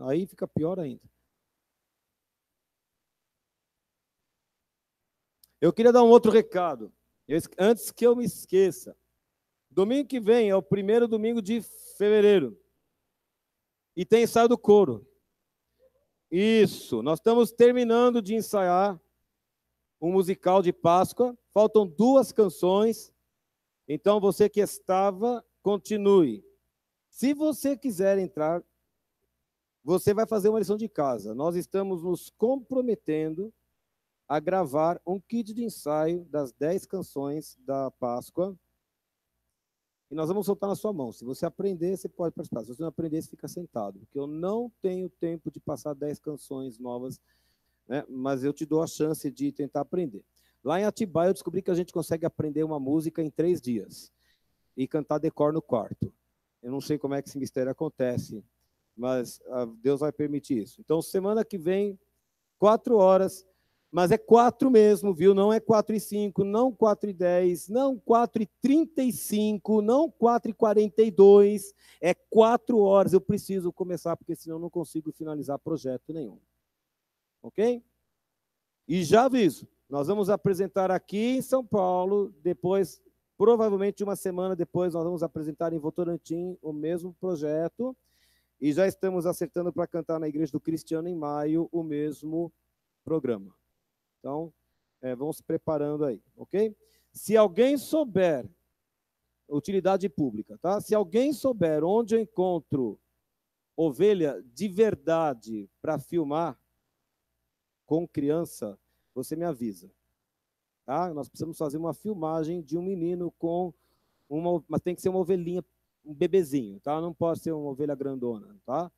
Aí fica pior ainda. Eu queria dar um outro recado, antes que eu me esqueça. Domingo que vem é o primeiro domingo de fevereiro. E tem ensaio do coro. Isso, nós estamos terminando de ensaiar um musical de Páscoa. Faltam 2 canções. Então, você que estava, continue. Se você quiser entrar, você vai fazer uma lição de casa. Nós estamos nos comprometendo a gravar um kit de ensaio das 10 canções da Páscoa. E nós vamos soltar na sua mão. Se você aprender, você pode participar. Se você não aprender, você fica sentado. Porque eu não tenho tempo de passar 10 canções novas, né? Mas eu te dou a chance de tentar aprender. Lá em Atibaia, eu descobri que a gente consegue aprender uma música em 3 dias. E cantar decor no quarto. Eu não sei como é que esse mistério acontece, mas Deus vai permitir isso. Então, semana que vem, 4 horas... Mas é 4 mesmo, viu? Não é 4:05, não 4:10, não 4:35, não 4:42. É 4 horas. Eu preciso começar, porque senão eu não consigo finalizar projeto nenhum. Ok? E já aviso, nós vamos apresentar aqui em São Paulo, depois, provavelmente uma semana depois, nós vamos apresentar em Votorantim o mesmo projeto. E já estamos acertando para cantar na Igreja do Cristiano em maio o mesmo programa. Então, vamos se preparando aí, ok? Se alguém souber, utilidade pública, tá? Se alguém souber onde eu encontro ovelha de verdade para filmar com criança, você me avisa, tá? Nós precisamos fazer uma filmagem de um menino com mas tem que ser uma ovelhinha, um bebezinho, tá? Não pode ser uma ovelha grandona, tá?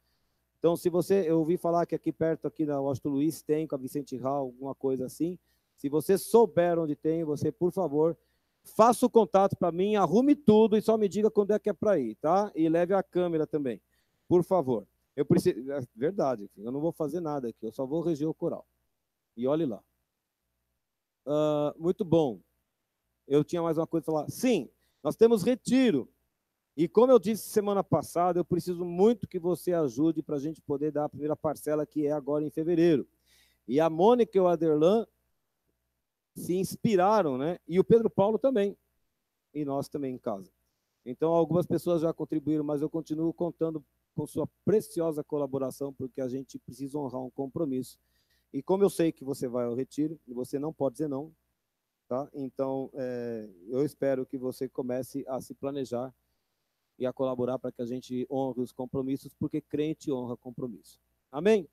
Então, se você, eu ouvi falar que aqui perto, aqui na Washington Luiz, tem com a Vicente Hall, alguma coisa assim. Se você souber onde tem, você, por favor, faça o contato para mim, arrume tudo e só me diga quando é que é para ir, tá? E leve a câmera também, por favor. Eu preciso, é verdade, eu não vou fazer nada aqui, eu só vou reger o coral. E olhe lá. Muito bom. Eu tinha mais uma coisa para falar. Sim, nós temos retiro. E como eu disse semana passada, eu preciso muito que você ajude para a gente poder dar a primeira parcela, que é agora em fevereiro. E a Mônica e o Aderlan se inspiraram, né? E o Pedro Paulo também. E nós também em casa. Então, algumas pessoas já contribuíram, mas eu continuo contando com sua preciosa colaboração, porque a gente precisa honrar um compromisso. E como eu sei que você vai ao retiro, e você não pode dizer não, tá? Então, eu espero que você comece a se planejar e a colaborar para que a gente honre os compromissos, porque crente honra compromisso. Amém?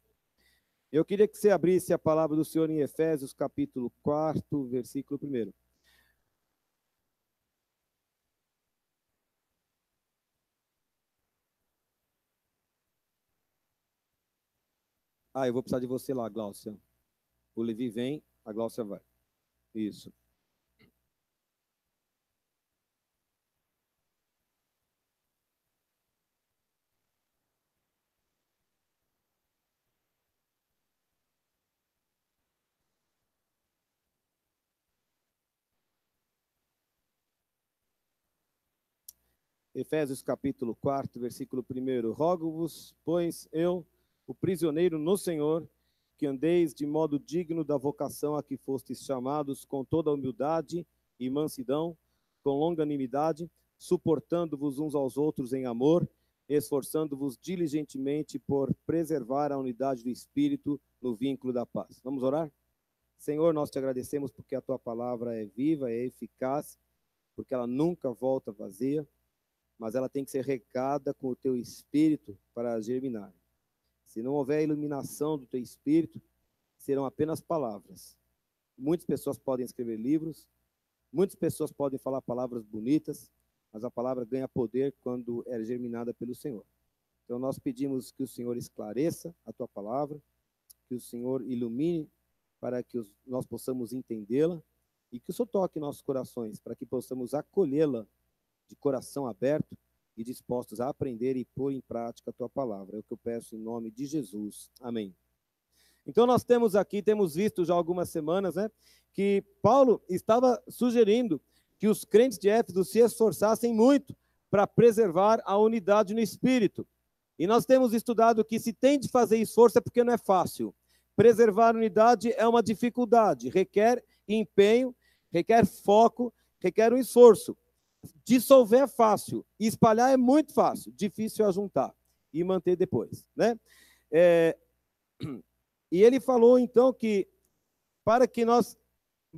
Eu queria que você abrisse a palavra do Senhor em Efésios, capítulo 4, versículo 1. Eu vou precisar de você lá, Gláucia. O Levi vem, a Gláucia vai. Isso. Efésios capítulo 4, versículo 1. Rogo-vos, pois eu, o prisioneiro no Senhor, que andeis de modo digno da vocação a que fostes chamados, com toda humildade e mansidão, com longanimidade, suportando-vos uns aos outros em amor, esforçando-vos diligentemente por preservar a unidade do Espírito no vínculo da paz. Vamos orar? Senhor, nós te agradecemos porque a tua palavra é viva, é eficaz, porque ela nunca volta vazia, mas ela tem que ser regada com o teu Espírito para germinar. Se não houver iluminação do teu Espírito, serão apenas palavras. Muitas pessoas podem escrever livros, muitas pessoas podem falar palavras bonitas, mas a palavra ganha poder quando é germinada pelo Senhor. Então nós pedimos que o Senhor esclareça a tua palavra, que o Senhor ilumine para que nós possamos entendê-la e que o Senhor toque nossos corações para que possamos acolhê-la de coração aberto e dispostos a aprender e pôr em prática a tua palavra. É o que eu peço em nome de Jesus. Amém. Então nós temos visto já algumas semanas, né, que Paulo estava sugerindo que os crentes de Éfeso se esforçassem muito para preservar a unidade no Espírito. E nós temos estudado que se tem de fazer esforço é porque não é fácil. Preservar a unidade é uma dificuldade, requer empenho, requer foco, requer um esforço. Dissolver é fácil, espalhar é muito fácil, difícil é juntar e manter depois, né? E ele falou então que para que nós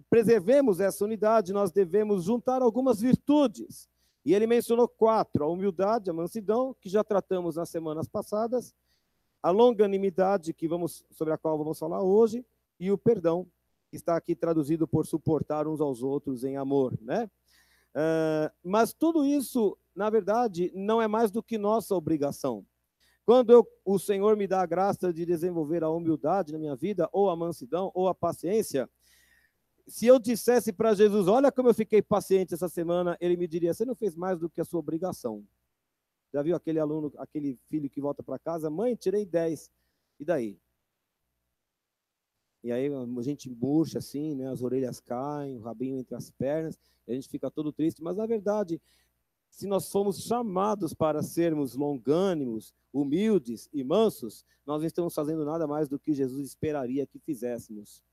preservemos essa unidade, nós devemos juntar algumas virtudes. E ele mencionou 4: a humildade, a mansidão, que já tratamos nas semanas passadas, a longanimidade, sobre a qual vamos falar hoje, e o perdão, que está aqui traduzido por suportar uns aos outros em amor, né? Mas tudo isso, na verdade, não é mais do que nossa obrigação. Quando o Senhor me dá a graça de desenvolver a humildade na minha vida, ou a mansidão, ou a paciência, se eu dissesse para Jesus, olha como eu fiquei paciente essa semana, ele me diria, você não fez mais do que a sua obrigação. Já viu aquele aluno, aquele filho que volta para casa, mãe, tirei 10, e daí? E aí a gente murcha assim, né? As orelhas caem, o rabinho entre as pernas, a gente fica todo triste, mas na verdade, se nós somos chamados para sermos longânimos, humildes e mansos, nós não estamos fazendo nada mais do que Jesus esperaria que fizéssemos.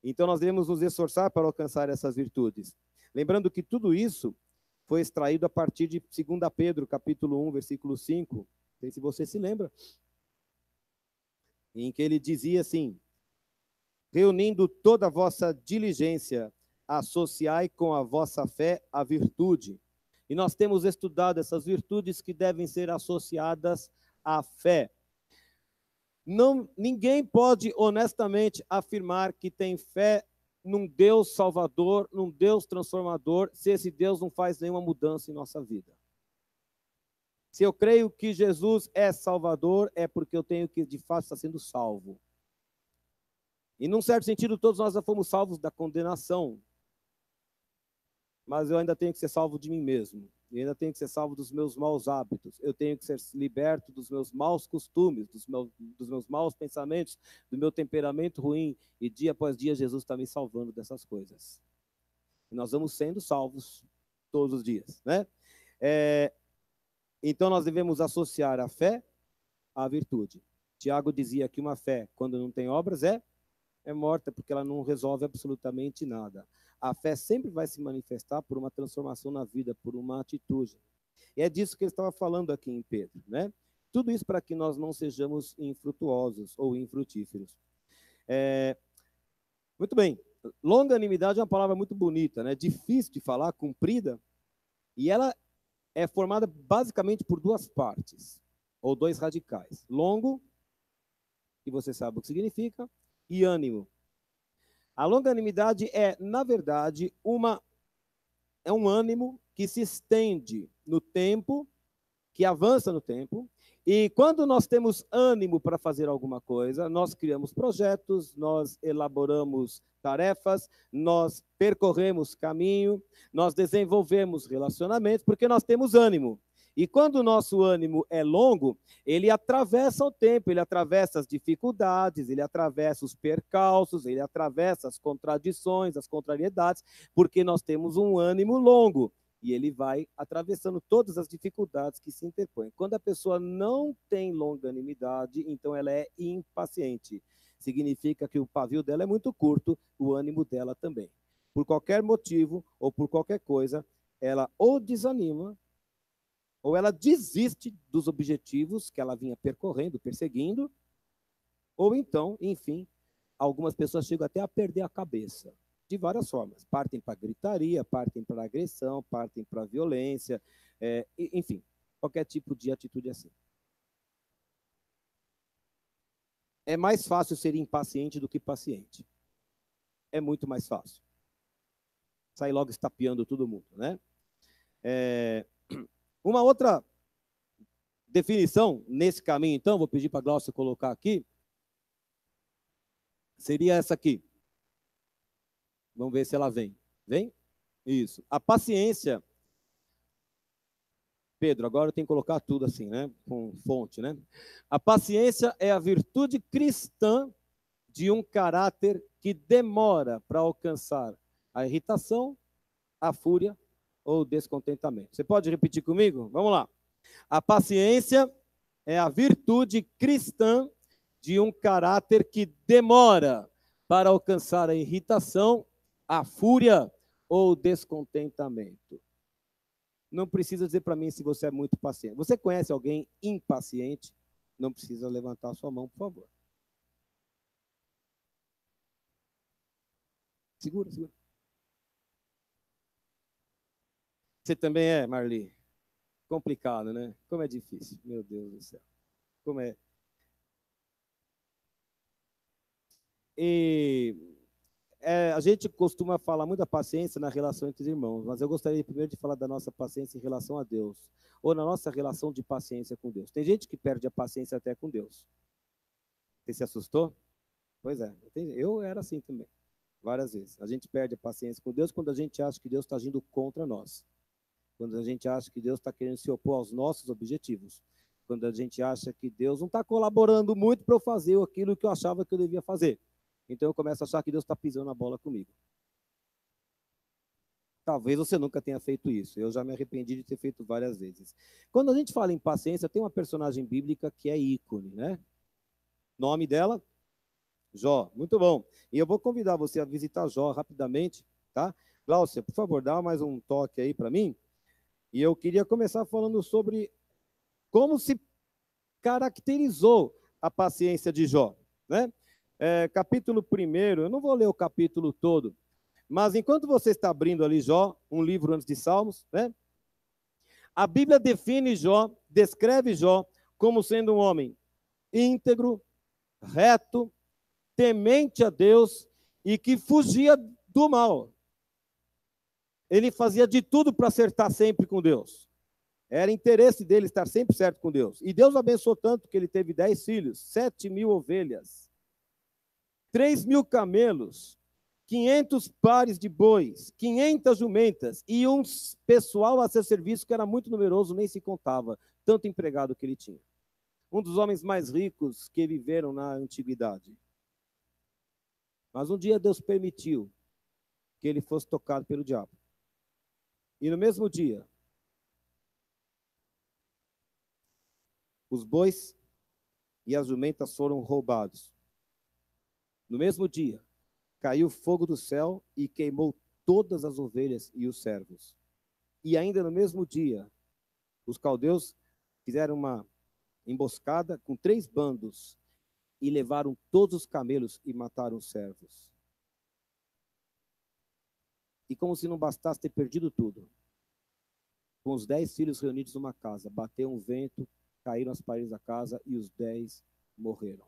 Então nós devemos nos esforçar para alcançar essas virtudes. Lembrando que tudo isso foi extraído a partir de 2 Pedro, capítulo 1, versículo 5. Não sei se você se lembra. Em que ele dizia assim, reunindo toda a vossa diligência, associai com a vossa fé a virtude. E nós temos estudado essas virtudes que devem ser associadas à fé. Ninguém pode honestamente afirmar que tem fé num Deus salvador, num Deus transformador, se esse Deus não faz nenhuma mudança em nossa vida. Se eu creio que Jesus é salvador, é porque eu tenho que, de fato, estar sendo salvo. E, num certo sentido, todos nós já fomos salvos da condenação. Mas eu ainda tenho que ser salvo de mim mesmo. Eu ainda tenho que ser salvo dos meus maus hábitos. Eu tenho que ser liberto dos meus maus costumes, dos meus maus pensamentos, do meu temperamento ruim. E dia após dia, Jesus está me salvando dessas coisas. E nós vamos sendo salvos todos os dias, né? Então, nós devemos associar a fé à virtude. Tiago dizia que uma fé, quando não tem obras, é morta, porque ela não resolve absolutamente nada. A fé sempre vai se manifestar por uma transformação na vida, por uma atitude. E é disso que ele estava falando aqui em Pedro, né? Tudo isso para que nós não sejamos infrutuosos ou infrutíferos. Muito bem. Longanimidade é uma palavra muito bonita, né? Difícil de falar, comprida, e ela é formada basicamente por 2 partes, ou 2 radicais. Longo, que você sabe o que significa, e ânimo. A longanimidade é, na verdade, um ânimo que se estende no tempo, que avança no tempo, e quando nós temos ânimo para fazer alguma coisa, nós criamos projetos, nós elaboramos tarefas, nós percorremos caminho, nós desenvolvemos relacionamentos, porque nós temos ânimo. E quando o nosso ânimo é longo, ele atravessa o tempo, ele atravessa as dificuldades, ele atravessa os percalços, ele atravessa as contradições, as contrariedades, porque nós temos um ânimo longo. E ele vai atravessando todas as dificuldades que se interpõem. Quando a pessoa não tem longanimidade, então ela é impaciente. Significa que o pavio dela é muito curto, o ânimo dela também. Por qualquer motivo ou por qualquer coisa, ela ou desanima, ou ela desiste dos objetivos que ela vinha percorrendo, perseguindo, ou então, enfim, algumas pessoas chegam até a perder a cabeça. De várias formas. Partem para gritaria, partem para agressão, partem para violência, enfim, qualquer tipo de atitude assim. É mais fácil ser impaciente do que paciente. É muito mais fácil. Sair logo estapeando todo mundo, né? Uma outra definição nesse caminho, então, vou pedir para a Glaucia colocar aqui, seria essa aqui. Vamos ver se ela vem. Vem? Isso. A paciência. Pedro, agora eu tenho que colocar tudo assim, né? Com fonte, né? A paciência é a virtude cristã de um caráter que demora para alcançar a irritação, a fúria ou o descontentamento. Você pode repetir comigo? Vamos lá. A paciência é a virtude cristã de um caráter que demora para alcançar a irritação, a fúria ou o descontentamento. Não precisa dizer para mim se você é muito paciente. Você conhece alguém impaciente? Não precisa levantar a sua mão, por favor. Segura, segura. Você também é, Marli? Complicado, né? Como é difícil. Meu Deus do céu. Como é. E a gente costuma falar muito da paciência na relação entre os irmãos, mas eu gostaria primeiro de falar da nossa paciência em relação a Deus, ou na nossa relação de paciência com Deus. Tem gente que perde a paciência até com Deus. Você se assustou? Pois é, eu era assim também, várias vezes. A gente perde a paciência com Deus quando a gente acha que Deus está agindo contra nós, quando a gente acha que Deus está querendo se opor aos nossos objetivos, quando a gente acha que Deus não está colaborando muito para eu fazer aquilo que eu achava que eu devia fazer. Então eu começo a achar que Deus está pisando a bola comigo. Talvez você nunca tenha feito isso. Eu já me arrependi de ter feito várias vezes. Quando a gente fala em paciência, tem uma personagem bíblica que é ícone, né? Nome dela? Jó. Muito bom. E eu vou convidar você a visitar Jó rapidamente, tá? Glaucia, por favor, dá mais um toque aí para mim. E eu queria começar falando sobre como se caracterizou a paciência de Jó, né? Capítulo 1, eu não vou ler o capítulo todo, mas enquanto você está abrindo ali Jó, um livro antes de Salmos, né? A Bíblia define Jó, descreve Jó como sendo um homem íntegro, reto, temente a Deus e que fugia do mal. Ele fazia de tudo para acertar sempre com Deus. Era interesse dele estar sempre certo com Deus. E Deus abençoou tanto que ele teve 10 filhos, 7.000 ovelhas, 3.000 camelos, 500 pares de bois, 500 jumentas e um pessoal a seu serviço que era muito numeroso, nem se contava, tanto empregado que ele tinha. Um dos homens mais ricos que viveram na antiguidade. Mas um dia Deus permitiu que ele fosse tocado pelo diabo. E no mesmo dia, os bois e as jumentas foram roubados. No mesmo dia, caiu fogo do céu e queimou todas as ovelhas e os servos. E ainda no mesmo dia, os caldeus fizeram uma emboscada com 3 bandos e levaram todos os camelos e mataram os servos. E como se não bastasse ter perdido tudo, com os 10 filhos reunidos numa casa, bateu um vento, caíram as paredes da casa e os 10 morreram.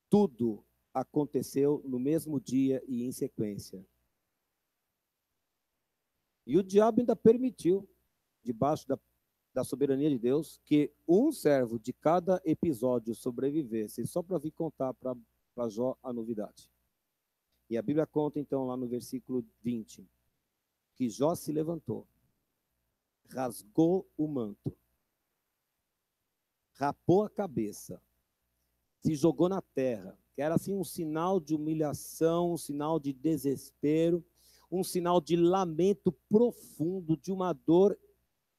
Tudo aconteceu no mesmo dia e em sequência. E o diabo ainda permitiu, debaixo da soberania de Deus, que um servo de cada episódio sobrevivesse, só para vir contar para Jó a novidade. E a Bíblia conta, então, lá no versículo 20, que Jó se levantou, rasgou o manto, rapou a cabeça, se jogou na terra, que era assim um sinal de humilhação, um sinal de desespero, um sinal de lamento profundo, de uma dor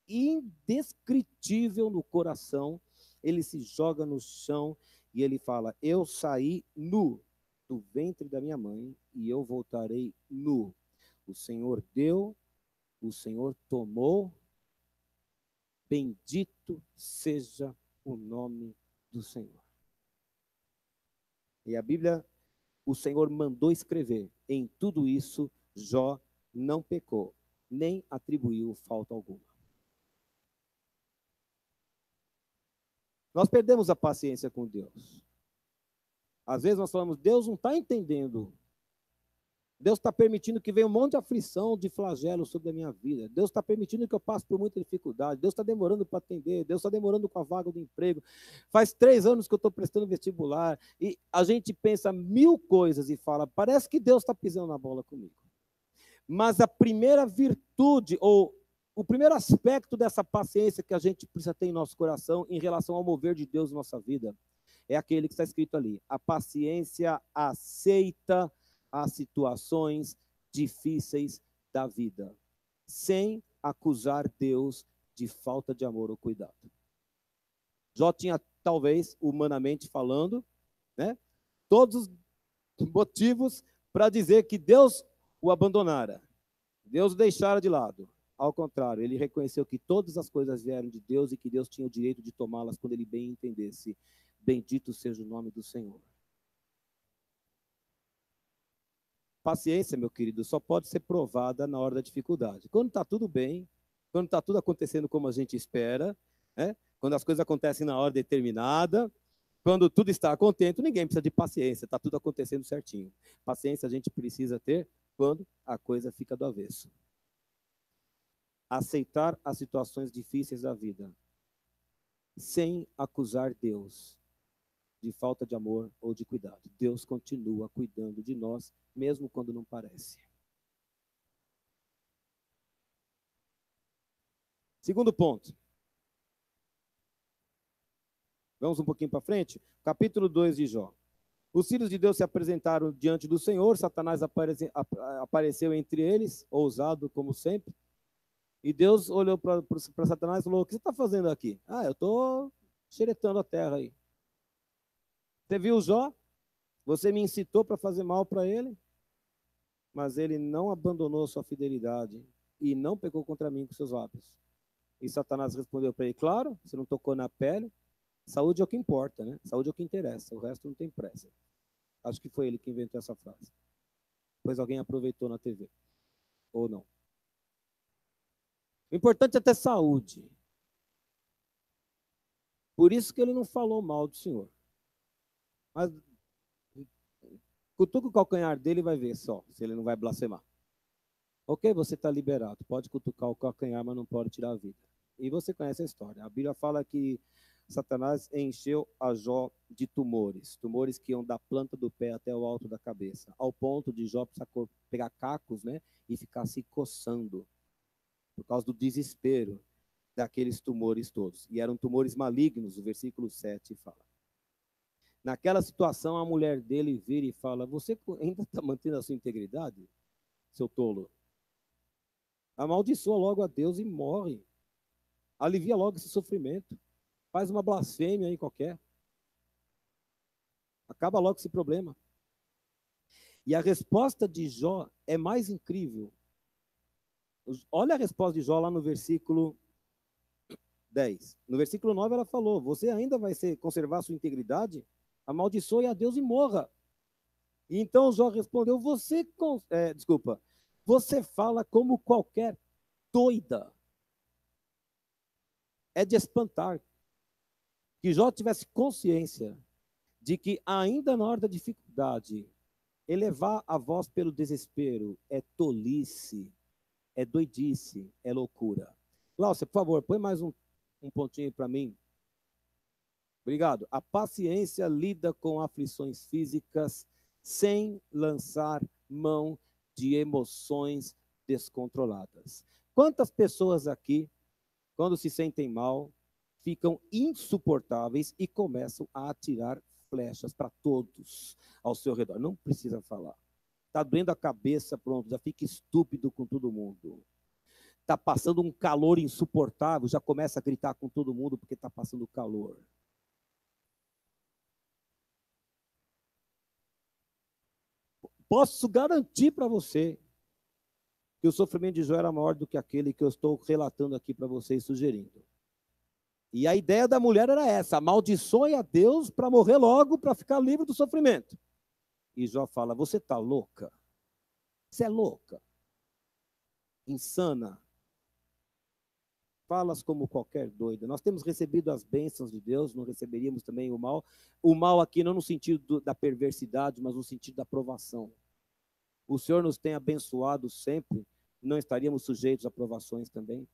indescritível no coração. Ele se joga no chão e ele fala: eu saí nu do ventre da minha mãe e eu voltarei nu. O Senhor deu, o Senhor tomou, bendito seja o nome do Senhor. E a Bíblia, o Senhor mandou escrever: em tudo isso, Jó não pecou, nem atribuiu falta alguma. Nós perdemos a paciência com Deus. Às vezes nós falamos: Deus não está entendendo. Deus está permitindo que venha um monte de aflição, de flagelo sobre a minha vida. Deus está permitindo que eu passe por muita dificuldade. Deus está demorando para atender. Deus está demorando com a vaga do emprego. Faz 3 anos que eu estou prestando vestibular. E a gente pensa 1000 coisas e fala: parece que Deus está pisando na bola comigo. Mas a primeira virtude, ou o primeiro aspecto dessa paciência que a gente precisa ter em nosso coração em relação ao mover de Deus em nossa vida, é aquele que está escrito ali: a paciência aceita as situações difíceis da vida, sem acusar Deus de falta de amor ou cuidado. Jó tinha, talvez, humanamente falando, né, todos os motivos para dizer que Deus o abandonara, Deus o deixara de lado. Ao contrário, ele reconheceu que todas as coisas vieram de Deus e que Deus tinha o direito de tomá-las quando ele bem entendesse. Bendito seja o nome do Senhor. Paciência, meu querido, só pode ser provada na hora da dificuldade. Quando está tudo bem, quando está tudo acontecendo como a gente espera, né? Quando as coisas acontecem na hora determinada, quando tudo está contente, ninguém precisa de paciência, está tudo acontecendo certinho. Paciência a gente precisa ter quando a coisa fica do avesso. Aceitar as situações difíceis da vida, sem acusar Deus de falta de amor ou de cuidado. Deus continua cuidando de nós, mesmo quando não parece. Segundo ponto. Vamos um pouquinho para frente. Capítulo 2 de Jó. Os filhos de Deus se apresentaram diante do Senhor, Satanás apareceu entre eles, ousado como sempre, e Deus olhou para Satanás e falou: o que você está fazendo aqui? Ah, eu estou xeretando a terra aí. Você viu Jó? Você me incitou para fazer mal para ele, mas ele não abandonou sua fidelidade e não pecou contra mim com seus lábios. E Satanás respondeu para ele: claro, você não tocou na pele, saúde é o que importa, né? Saúde é o que interessa, o resto não tem pressa. Acho que foi ele que inventou essa frase. Depois alguém aproveitou na TV. Ou não. O importante é ter saúde. Por isso que ele não falou mal do Senhor. Mas cutuca o calcanhar dele e vai ver só, se ele não vai blasfemar. Ok, você está liberado. Pode cutucar o calcanhar, mas não pode tirar a vida. E você conhece a história. A Bíblia fala que Satanás encheu a Jó de tumores. Tumores que iam da planta do pé até o alto da cabeça. Ao ponto de Jó precisar pegar cacos, né? E ficar se coçando. Por causa do desespero daqueles tumores todos. E eram tumores malignos, o versículo 7 fala. Naquela situação, a mulher dele vira e fala: você ainda está mantendo a sua integridade, seu tolo? Amaldiçoa logo a Deus e morre. Alivia logo esse sofrimento. Faz uma blasfêmia aí qualquer. Acaba logo esse problema. E a resposta de Jó é mais incrível. Olha a resposta de Jó lá no versículo 10. No versículo 9 ela falou: você ainda vai conservar a sua integridade? Amaldiçoe a Deus e morra. E então Jó respondeu: você fala como qualquer doida. É de espantar que Jó tivesse consciência de que ainda na hora da dificuldade, elevar a voz pelo desespero é tolice, é doidice, é loucura. Glaucia, por favor, põe mais um pontinho para mim. Obrigado. A paciência lida com aflições físicas sem lançar mão de emoções descontroladas. Quantas pessoas aqui, quando se sentem mal, ficam insuportáveis e começam a atirar flechas para todos ao seu redor? Não precisa falar. Está doendo a cabeça, pronto, já fica estúpido com todo mundo. Está passando um calor insuportável, já começa a gritar com todo mundo porque está passando calor. Posso garantir para você que o sofrimento de Jó era maior do que aquele que eu estou relatando aqui para vocês, sugerindo. E a ideia da mulher era essa: amaldiçoe a Deus para morrer logo, para ficar livre do sofrimento. E Jó fala: você está louca? Você é louca? Insana? Falas como qualquer doida. Nós temos recebido as bênçãos de Deus, não receberíamos também o mal. O mal aqui não no sentido da perversidade, mas no sentido da provação. O Senhor nos tem abençoado sempre, não estaríamos sujeitos a provações também?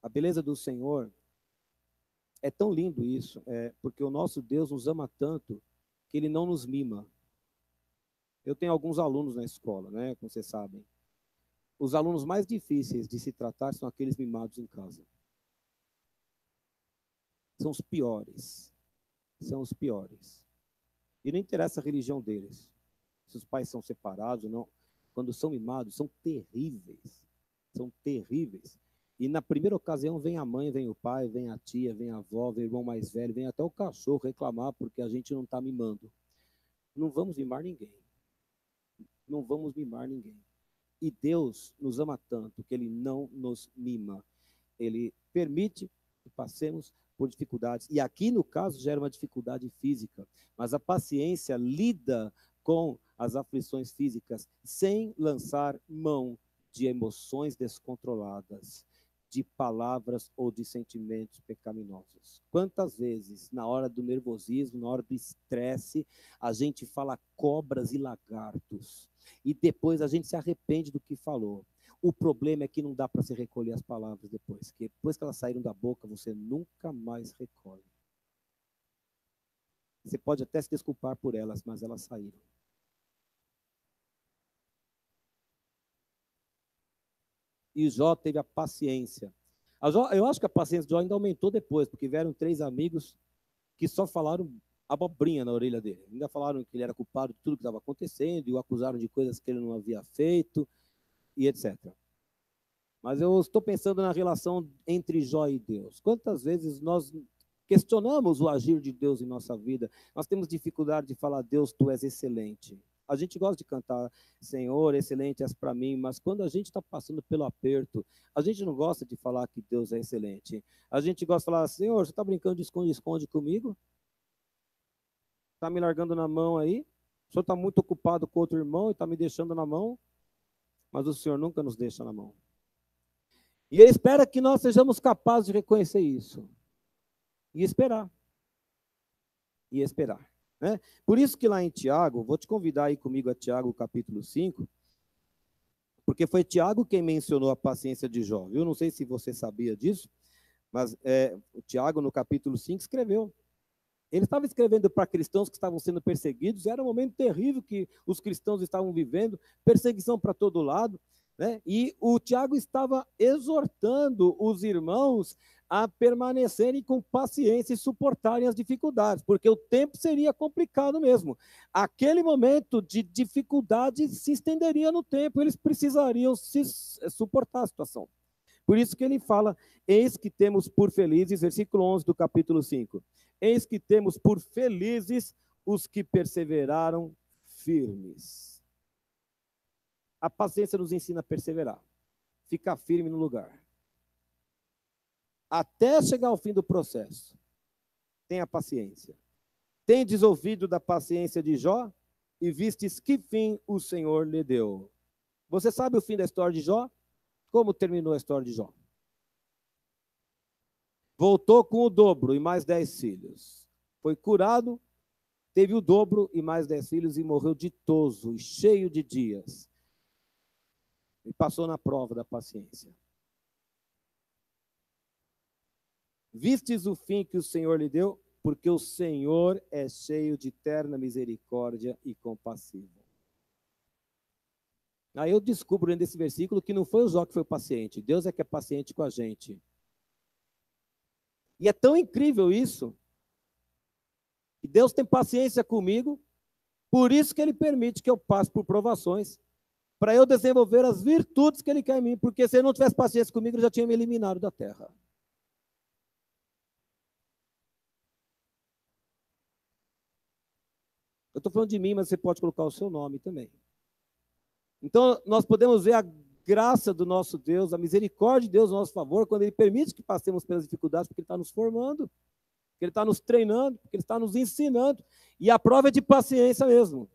A beleza do Senhor é tão lindo isso, porque o nosso Deus nos ama tanto que Ele não nos mima. Eu tenho alguns alunos na escola, né, como vocês sabem. Os alunos mais difíceis de se tratar são aqueles mimados em casa. São os piores. São os piores. E não interessa a religião deles. Se os pais são separados ou não. Quando são mimados, são terríveis. são terríveis. E na primeira ocasião vem a mãe, vem o pai, vem a tia, vem a avó, vem o irmão mais velho, vem até o cachorro reclamar porque a gente não está mimando. Não vamos mimar ninguém. Não vamos mimar ninguém. E Deus nos ama tanto que Ele não nos mima. Ele permite que passemos por dificuldades. E aqui, no caso, gera uma dificuldade física. Mas a paciência lida com as aflições físicas sem lançar mão de emoções descontroladas, de palavras ou de sentimentos pecaminosos. Quantas vezes, na hora do nervosismo, na hora do estresse, a gente fala cobras e lagartos, e depois a gente se arrepende do que falou. O problema é que não dá para se recolher as palavras depois, que depois que elas saíram da boca, você nunca mais recolhe. Você pode até se desculpar por elas, mas elas saíram. E Jó teve a paciência. Eu acho que a paciência de Jó ainda aumentou depois, porque vieram 3 amigos que só falaram abobrinha na orelha dele. Ainda falaram que ele era culpado de tudo que estava acontecendo, e o acusaram de coisas que ele não havia feito, e etc. Mas eu estou pensando na relação entre Jó e Deus. Quantas vezes nós questionamos o agir de Deus em nossa vida? Nós temos dificuldade de falar, Deus, tu és excelente. A gente gosta de cantar, Senhor, excelente és para mim, mas quando a gente está passando pelo aperto, a gente não gosta de falar que Deus é excelente. A gente gosta de falar, Senhor, você está brincando de esconde-esconde comigo? Está me largando na mão aí? O Senhor está muito ocupado com outro irmão e está me deixando na mão? Mas o Senhor nunca nos deixa na mão. E Ele espera que nós sejamos capazes de reconhecer isso. E esperar. E esperar. Né? Por isso que lá em Tiago, vou te convidar aí comigo a Tiago capítulo 5, porque foi Tiago quem mencionou a paciência de Jó. Eu não sei se você sabia disso, mas o Tiago no capítulo 5 escreveu. Ele estava escrevendo para cristãos que estavam sendo perseguidos, era um momento terrível que os cristãos estavam vivendo, perseguição para todo lado, né? E o Tiago estava exortando os irmãos a permanecerem com paciência e suportarem as dificuldades, porque o tempo seria complicado mesmo. Aquele momento de dificuldade se estenderia no tempo, eles precisariam suportar a situação. Por isso que ele fala, eis que temos por felizes, versículo 11 do capítulo 5, eis que temos por felizes os que perseveraram firmes. A paciência nos ensina a perseverar, ficar firme no lugar. Até chegar ao fim do processo. Tenha paciência. Tendes ouvido da paciência de Jó e vistes que fim o Senhor lhe deu. Você sabe o fim da história de Jó? Como terminou a história de Jó? Voltou com o dobro e mais 10 filhos. Foi curado, teve o dobro e mais 10 filhos e morreu ditoso e cheio de dias. E passou na prova da paciência. Vistes o fim que o Senhor lhe deu, porque o Senhor é cheio de terna misericórdia e compassivo. Aí eu descubro dentro desse versículo que não foi o Jó que foi paciente, Deus é que é paciente com a gente. E é tão incrível isso, que Deus tem paciência comigo, por isso que Ele permite que eu passe por provações, para eu desenvolver as virtudes que Ele quer em mim, porque se Ele não tivesse paciência comigo, Ele já tinha me eliminado da terra. Eu estou falando de mim, mas você pode colocar o seu nome também. Então, nós podemos ver a graça do nosso Deus, a misericórdia de Deus a nosso favor, quando Ele permite que passemos pelas dificuldades, porque Ele está nos formando, porque Ele está nos treinando, porque Ele está nos ensinando. E a prova é de paciência mesmo.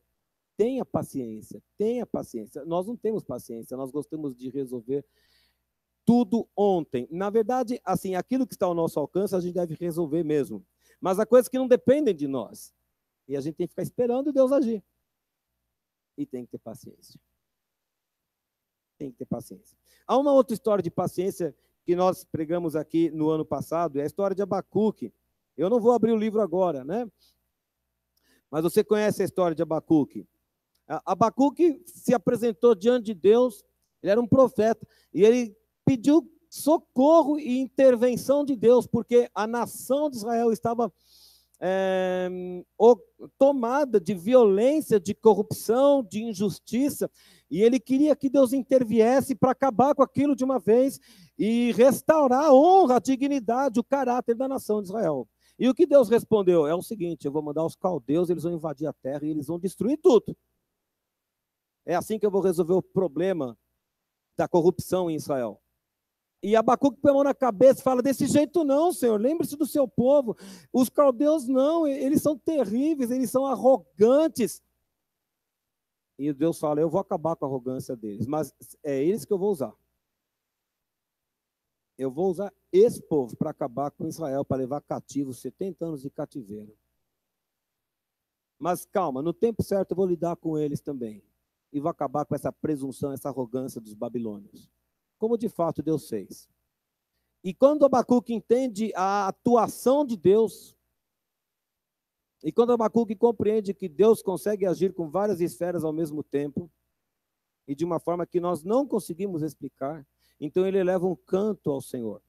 Tenha paciência, tenha paciência. Nós não temos paciência, nós gostamos de resolver tudo ontem. Na verdade, assim, aquilo que está ao nosso alcance, a gente deve resolver mesmo. Mas há coisas que não dependem de nós. E a gente tem que ficar esperando Deus agir. E tem que ter paciência. Tem que ter paciência. Há uma outra história de paciência que nós pregamos aqui no ano passado, é a história de Abacuque. Eu não vou abrir o livro agora, né? Mas você conhece a história de Abacuque. Abacuque se apresentou diante de Deus, ele era um profeta, e ele pediu socorro e intervenção de Deus, porque a nação de Israel estava tomada de violência, de corrupção, de injustiça, E ele queria que Deus interviesse para acabar com aquilo de uma vez e restaurar a honra, a dignidade, o caráter da nação de Israel. E o que Deus respondeu? É o seguinte: eu vou mandar os caldeus, eles vão invadir a terra e eles vão destruir tudo. É assim que eu vou resolver o problema da corrupção em Israel. E Abacuque põe a mão na cabeça e fala: desse jeito não, Senhor, lembre-se do seu povo. Os caldeus não, eles são terríveis, eles são arrogantes. E Deus fala: eu vou acabar com a arrogância deles, mas é eles que eu vou usar. Eu vou usar esse povo para acabar com Israel, para levar cativos 70 anos de cativeiro. Mas calma, no tempo certo eu vou lidar com eles também. E vou acabar com essa presunção, essa arrogância dos babilônios. Como de fato Deus fez. E quando Abacuque entende a atuação de Deus, e quando Abacuque compreende que Deus consegue agir com várias esferas ao mesmo tempo, e de uma forma que nós não conseguimos explicar, então ele eleva um canto ao Senhor.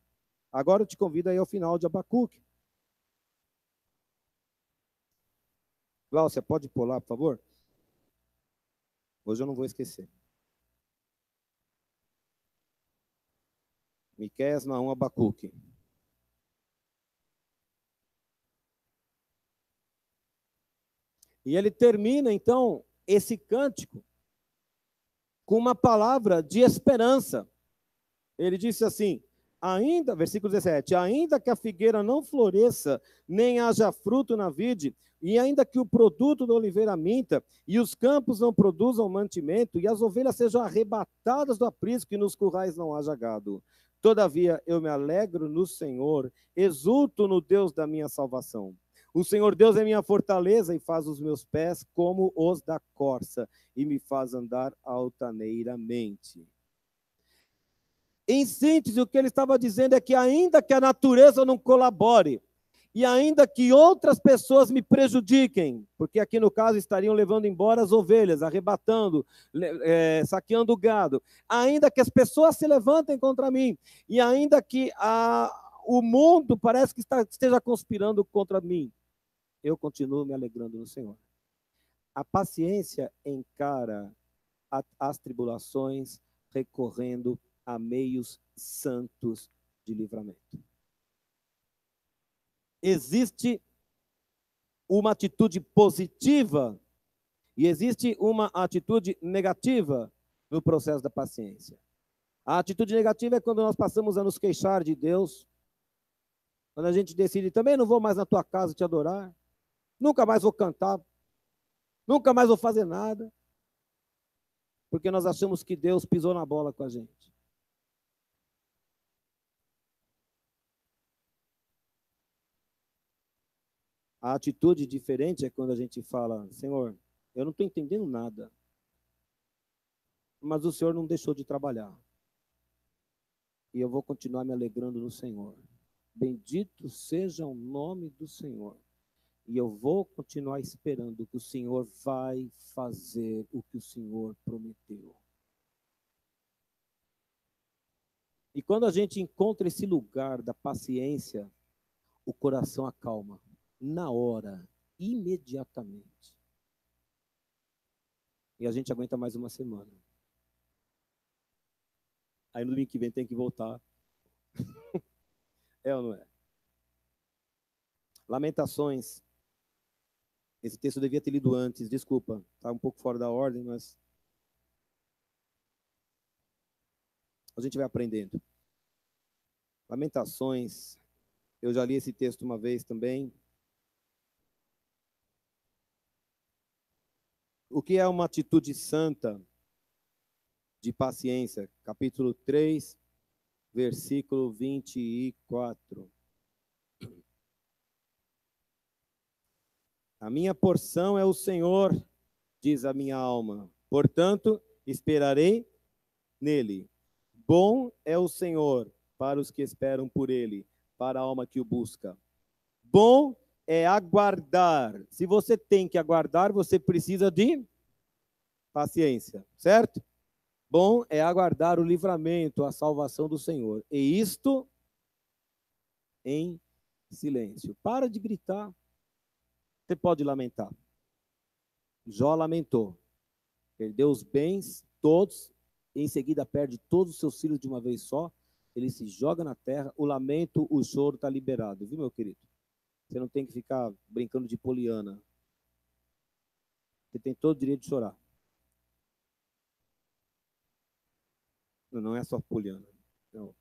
Agora eu te convido aí ao final de Abacuque. Cláudia, pode pular, por favor? Hoje eu não vou esquecer. Miqueias, Naum, Abacuque. E ele termina, então, esse cântico com uma palavra de esperança. Ele disse assim, ainda, versículo 17, ainda que a figueira não floresça, nem haja fruto na vide, e ainda que o produto da oliveira minta, e os campos não produzam mantimento, e as ovelhas sejam arrebatadas do aprisco, e nos currais não haja gado. Todavia eu me alegro no Senhor, exulto no Deus da minha salvação. O Senhor Deus é minha fortaleza e faz os meus pés como os da corça, e me faz andar altaneiramente. Em síntese, o que ele estava dizendo é que ainda que a natureza não colabore, e ainda que outras pessoas me prejudiquem, porque aqui no caso estariam levando embora as ovelhas, arrebatando, saqueando o gado, ainda que as pessoas se levantem contra mim, e ainda que o mundo parece que esteja conspirando contra mim, eu continuo me alegrando no Senhor. A paciência encara as tribulações recorrendo a meios santos de livramento. Existe uma atitude positiva e existe uma atitude negativa no processo da paciência. A atitude negativa é quando nós passamos a nos queixar de Deus, quando a gente decide, também não vou mais na tua casa te adorar, nunca mais vou cantar, nunca mais vou fazer nada, porque nós achamos que Deus pisou na bola com a gente. A atitude diferente é quando a gente fala, Senhor, eu não estou entendendo nada, mas o Senhor não deixou de trabalhar. E eu vou continuar me alegrando no Senhor. Bendito seja o nome do Senhor. E eu vou continuar esperando que o Senhor vai fazer o que o Senhor prometeu. E quando a gente encontra esse lugar da paciência, o coração acalma. Na hora, imediatamente. E a gente aguenta mais uma semana. Aí no domingo que vem tem que voltar. É ou não é? Lamentações. Esse texto eu devia ter lido antes, desculpa. Está um pouco fora da ordem, mas a gente vai aprendendo. Lamentações. Eu já li esse texto uma vez também. O que é uma atitude santa de paciência? Capítulo 3, versículo 24. A minha porção é o Senhor, diz a minha alma. Portanto, esperarei nele. Bom é o Senhor para os que esperam por ele, para a alma que o busca. Bom é aguardar. Se você tem que aguardar, você precisa de paciência, certo? Bom é aguardar o livramento, a salvação do Senhor. E isto em silêncio. Para de gritar. Você pode lamentar. Jó lamentou. Perdeu os bens, todos, em seguida perde todos os seus filhos de uma vez só, ele se joga na terra, o lamento, o choro está liberado, viu, meu querido? Você não tem que ficar brincando de poliana. Você tem todo o direito de chorar. Não, não é só poliana. Não.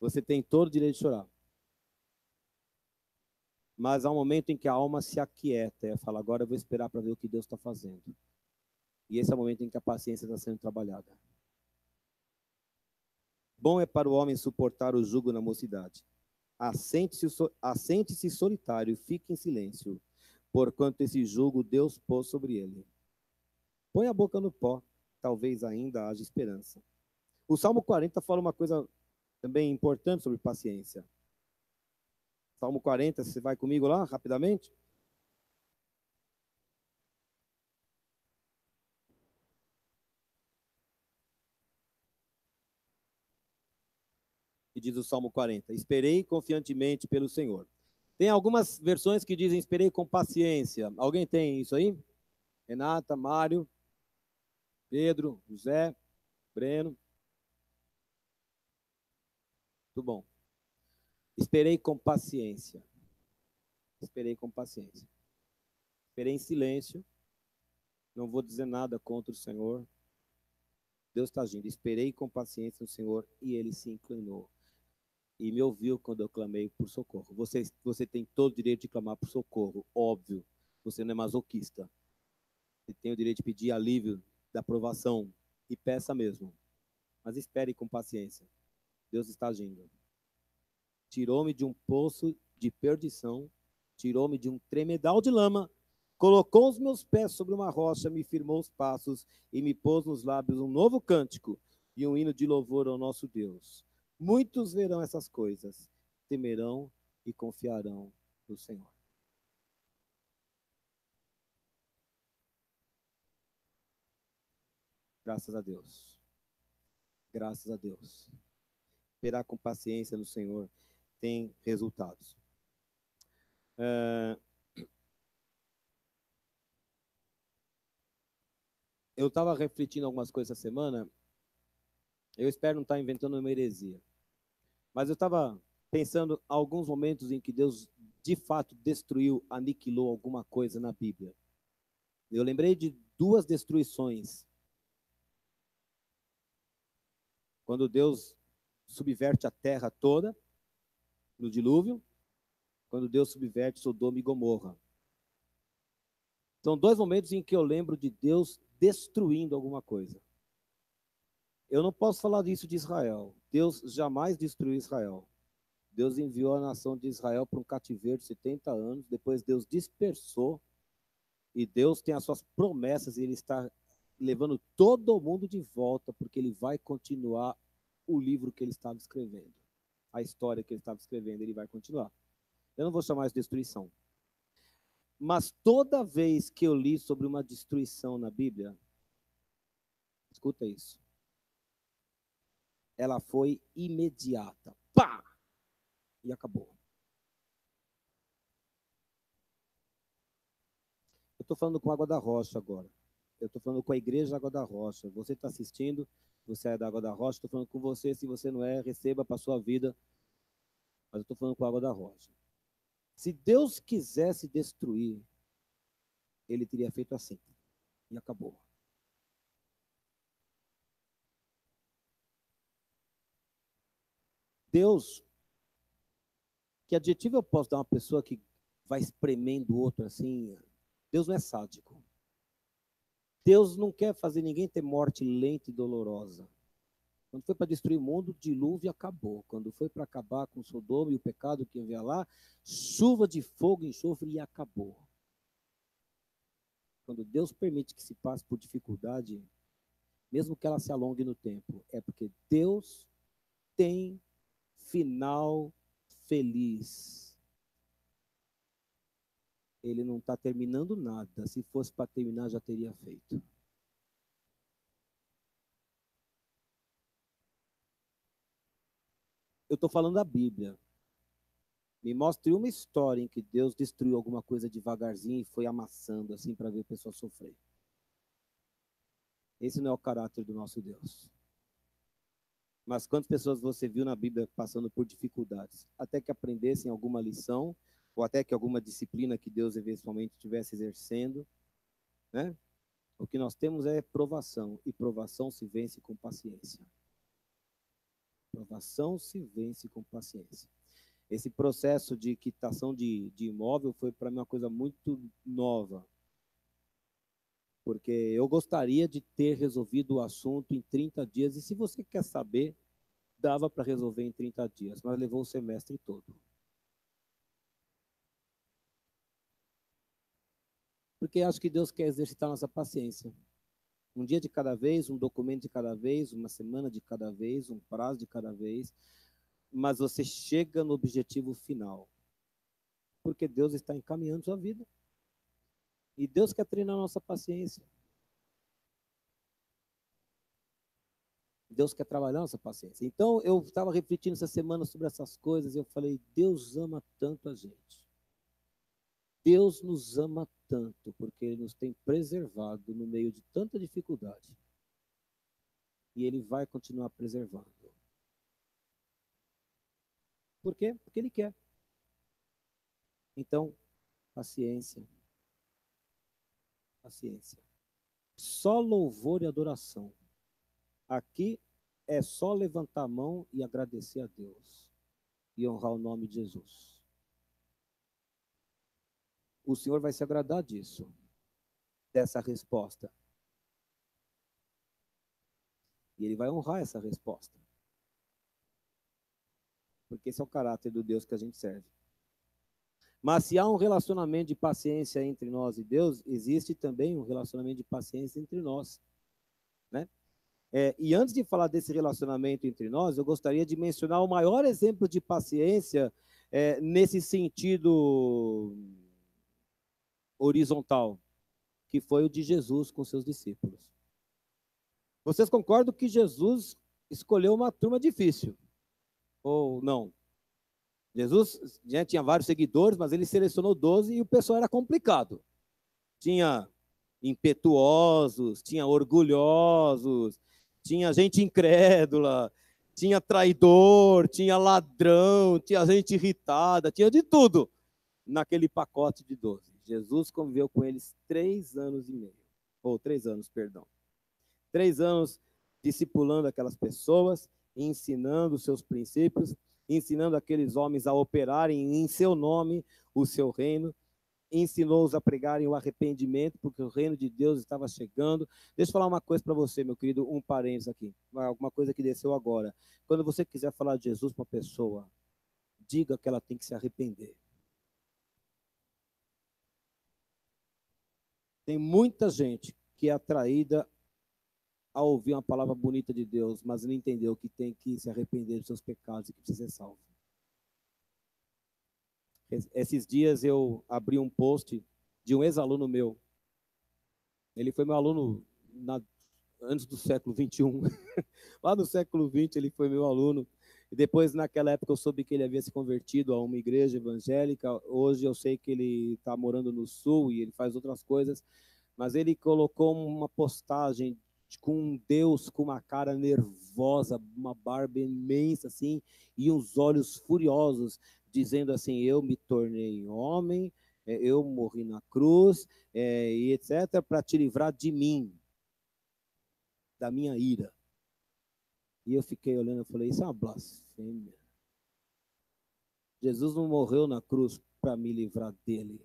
Você tem todo o direito de chorar. Mas há um momento em que a alma se aquieta e fala, agora eu vou esperar para ver o que Deus está fazendo. E esse é o momento em que a paciência está sendo trabalhada. Bom é para o homem suportar o jugo na mocidade. Assente-se solitário, fique em silêncio, porquanto esse jugo Deus pôs sobre ele. Põe a boca no pó, talvez ainda haja esperança. O Salmo 40 fala uma coisa também importante sobre paciência. Salmo 40, você vai comigo lá, rapidamente? E diz o Salmo 40, esperei confiantemente pelo Senhor. Tem algumas versões que dizem esperei com paciência. Alguém tem isso aí? Renata, Mário, Pedro, José, Breno. Tudo bom. Esperei com paciência. Esperei com paciência. Esperei em silêncio. Não vou dizer nada contra o Senhor. Deus está agindo. Esperei com paciência no Senhor e ele se inclinou. E me ouviu quando eu clamei por socorro. Você tem todo o direito de clamar por socorro, óbvio. Você não é masoquista. Você tem o direito de pedir alívio da provação. E peça mesmo. Mas espere com paciência. Deus está agindo. Tirou-me de um poço de perdição, tirou-me de um tremedal de lama, colocou os meus pés sobre uma rocha, me firmou os passos e me pôs nos lábios um novo cântico e um hino de louvor ao nosso Deus. Muitos verão essas coisas, temerão e confiarão no Senhor. Graças a Deus. Graças a Deus. Esperar com paciência no Senhor tem resultados. Eu estava refletindo algumas coisas essa semana. Eu espero não estar inventando uma heresia. Mas eu estava pensando alguns momentos em que Deus de fato destruiu, aniquilou alguma coisa na Bíblia. Eu lembrei de duas destruições. Quando Deus subverte a terra toda, no dilúvio, quando Deus subverte Sodoma e Gomorra. São dois momentos em que eu lembro de Deus destruindo alguma coisa. Eu não posso falar disso de Israel. Deus jamais destruiu Israel. Deus enviou a nação de Israel para um cativeiro de 70 anos, depois Deus dispersou, e Deus tem as suas promessas, e Ele está levando todo mundo de volta, porque Ele vai continuar o livro que Ele estava escrevendo. A história que Ele estava escrevendo, Ele vai continuar. Eu não vou chamar isso de destruição. Mas toda vez que eu li sobre uma destruição na Bíblia, escuta isso, ela foi imediata. Pá! E acabou. Eu estou falando com Água da Rocha agora. Eu estou falando com a igreja Água da Rocha. Você está assistindo, você é da Água da Rocha, estou falando com você. Se você não é, receba para a sua vida. Mas eu estou falando com a Água da Rocha. Se Deus quisesse destruir, Ele teria feito assim. E acabou. Deus, que adjetivo eu posso dar a uma pessoa que vai espremendo o outro assim? Deus não é sádico. Deus não quer fazer ninguém ter morte lenta e dolorosa. Quando foi para destruir o mundo, dilúvio acabou. Quando foi para acabar com Sodoma e o pecado que havia lá, chuva de fogo e enxofre e acabou. Quando Deus permite que se passe por dificuldade, mesmo que ela se alongue no tempo, é porque Deus tem final feliz. Ele não está terminando nada. Se fosse para terminar, já teria feito. Eu estou falando da Bíblia. Me mostre uma história em que Deus destruiu alguma coisa devagarzinho e foi amassando assim para ver a pessoa sofrer. Esse não é o caráter do nosso Deus. Mas quantas pessoas você viu na Bíblia passando por dificuldades? Até que aprendessem alguma lição, ou até que alguma disciplina que Deus eventualmente estivesse exercendo, né? O que nós temos é provação, e provação se vence com paciência. Provação se vence com paciência. Esse processo de quitação de imóvel foi para mim uma coisa muito nova, porque eu gostaria de ter resolvido o assunto em 30 dias, e se você quer saber, dava para resolver em 30 dias, mas levou o semestre todo. Porque acho que Deus quer exercitar nossa paciência. Um dia de cada vez, um documento de cada vez, uma semana de cada vez, um prazo de cada vez, mas você chega no objetivo final. Porque Deus está encaminhando sua vida. E Deus quer treinar a nossa paciência. Deus quer trabalhar a nossa paciência. Então, eu estava refletindo essa semana sobre essas coisas e eu falei, Deus ama tanto a gente. Deus nos ama tanto, porque Ele nos tem preservado no meio de tanta dificuldade. E Ele vai continuar preservando. Por quê? Porque Ele quer. Então, paciência. Paciência. Só louvor e adoração. Aqui é só levantar a mão e agradecer a Deus. E honrar o nome de Jesus. O Senhor vai se agradar disso. Dessa resposta. E Ele vai honrar essa resposta. Porque esse é o caráter do Deus que a gente serve. Mas se há um relacionamento de paciência entre nós e Deus, existe também um relacionamento de paciência entre nós, né? E antes de falar desse relacionamento entre nós, eu gostaria de mencionar o maior exemplo de paciência nesse sentido horizontal, que foi o de Jesus com seus discípulos. Vocês concordam que Jesus escolheu uma turma difícil? Ou não? Jesus já tinha vários seguidores, mas ele selecionou 12 e o pessoal era complicado. Tinha impetuosos, tinha orgulhosos, tinha gente incrédula, tinha traidor, tinha ladrão, tinha gente irritada, tinha de tudo naquele pacote de 12. Jesus conviveu com eles 3 anos e meio, ou 3 anos, perdão. 3 anos discipulando aquelas pessoas, ensinando os seus princípios, ensinando aqueles homens a operarem em seu nome o seu reino, ensinou-os a pregarem o arrependimento, porque o reino de Deus estava chegando. Deixa eu falar uma coisa para você, meu querido, um parênteses aqui, alguma coisa que desceu agora. Quando você quiser falar de Jesus para uma pessoa, diga que ela tem que se arrepender. Tem muita gente que é atraída a ouvir uma palavra bonita de Deus, mas não entendeu que tem que se arrepender dos seus pecados e que precisa ser salvo. Esses dias eu abri um post de um ex-aluno meu. Ele foi meu aluno antes do século XXI. Lá no século XX ele foi meu aluno. E depois, naquela época, eu soube que ele havia se convertido a uma igreja evangélica. Hoje eu sei que ele está morando no Sul e ele faz outras coisas. Mas ele colocou uma postagem com um Deus com uma cara nervosa, uma barba imensa assim, e uns olhos furiosos, dizendo assim, eu me tornei homem, eu morri na cruz, e etc., para te livrar de mim, da minha ira. E eu fiquei olhando e falei, isso é uma blasfêmia. Jesus não morreu na cruz para me livrar dele.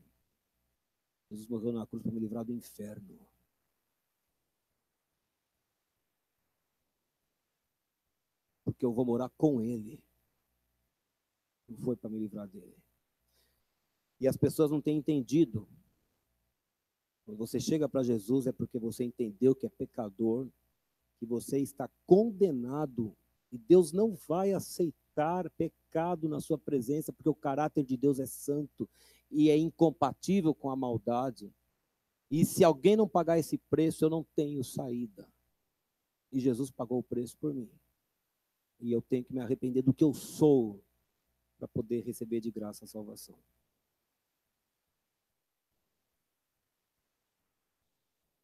Jesus morreu na cruz para me livrar do inferno. Porque eu vou morar com ele. Não foi para me livrar dele. E as pessoas não têm entendido. Quando você chega para Jesus é porque você entendeu que é pecador, que você está condenado e Deus não vai aceitar pecado na sua presença, porque o caráter de Deus é santo e é incompatível com a maldade. E se alguém não pagar esse preço, eu não tenho saída. E Jesus pagou o preço por mim. E eu tenho que me arrepender do que eu sou para poder receber de graça a salvação.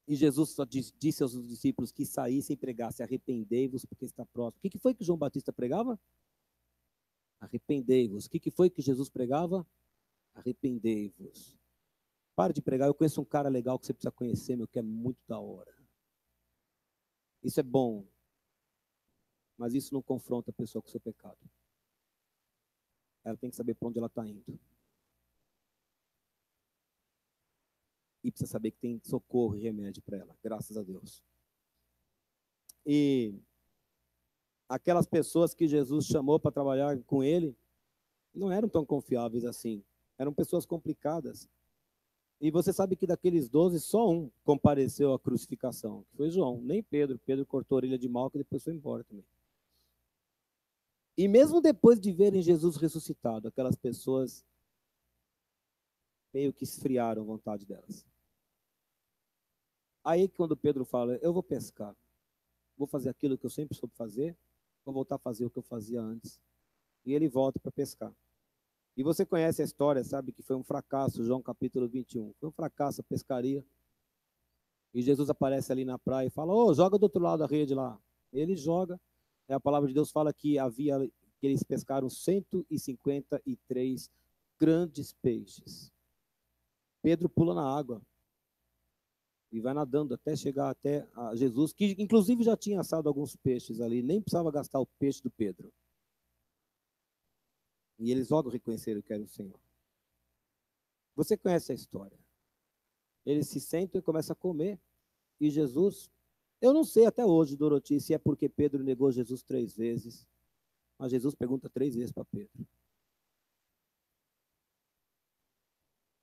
E Jesus só disse aos discípulos que saíssem e pregassem: arrependei-vos, porque está próximo. O que foi que João Batista pregava? Arrependei-vos. O que foi que Jesus pregava? Arrependei-vos. Para de pregar. Eu conheço um cara legal que você precisa conhecer, meu, que é muito da hora. Isso é bom, mas isso não confronta a pessoa com o seu pecado. Ela tem que saber para onde ela está indo. E precisa saber que tem socorro e remédio para ela, graças a Deus. E aquelas pessoas que Jesus chamou para trabalhar com ele não eram tão confiáveis assim. Eram pessoas complicadas. E você sabe que daqueles 12, só um compareceu à crucificação, que foi João, nem Pedro. Pedro cortou a orelha de Malco e depois foi embora também. E mesmo depois de verem Jesus ressuscitado, aquelas pessoas meio que esfriaram a vontade delas. Aí quando Pedro fala: eu vou pescar, vou fazer aquilo que eu sempre soube fazer, vou voltar a fazer o que eu fazia antes. E ele volta para pescar. E você conhece a história, sabe que foi um fracasso, João capítulo 21. Foi um fracasso a pescaria. E Jesus aparece ali na praia e fala: ô, joga do outro lado da rede lá. Ele joga. E a palavra de Deus fala que eles pescaram 153 grandes peixes. Pedro pula na água e vai nadando até chegar até a Jesus, que inclusive já tinha assado alguns peixes ali, nem precisava gastar o peixe do Pedro. E eles logo reconheceram que era o Senhor. Você conhece a história. Eles se sentam e começam a comer. E Jesus, eu não sei até hoje, Doroti, se é porque Pedro negou Jesus 3 vezes. Mas Jesus pergunta 3 vezes para Pedro: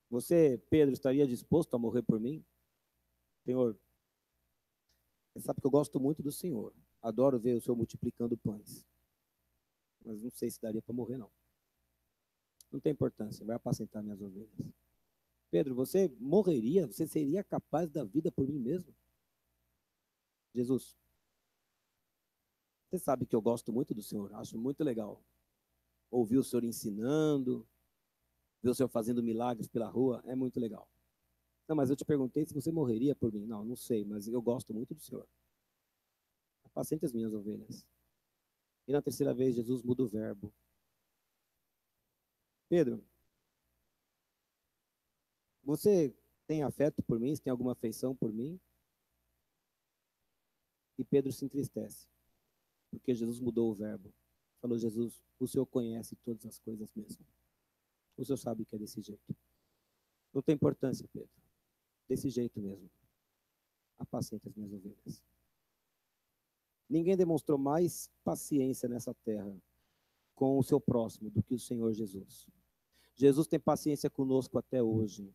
você, Pedro, estaria disposto a morrer por mim? Senhor, você sabe que eu gosto muito do Senhor. Adoro ver o Senhor multiplicando pães. Mas não sei se daria para morrer, não. Não tem importância, vai apacentar minhas ovelhas. Pedro, você morreria? Você seria capaz da vida por mim mesmo? Jesus, você sabe que eu gosto muito do Senhor, acho muito legal ouvir o Senhor ensinando, ver o Senhor fazendo milagres pela rua, é muito legal. Não, mas eu te perguntei se você morreria por mim. Não, não sei, mas eu gosto muito do Senhor. Apacente as minhas ovelhas. E na terceira vez, Jesus muda o verbo. Pedro, você tem afeto por mim? Você tem alguma afeição por mim? E Pedro se entristece, porque Jesus mudou o verbo. Falou: Jesus, o Senhor conhece todas as coisas mesmo. O Senhor sabe que é desse jeito. Não tem importância, Pedro. Desse jeito mesmo. Apacente as minhas ovelhas. Ninguém demonstrou mais paciência nessa terra com o seu próximo do que o Senhor Jesus. Jesus tem paciência conosco até hoje.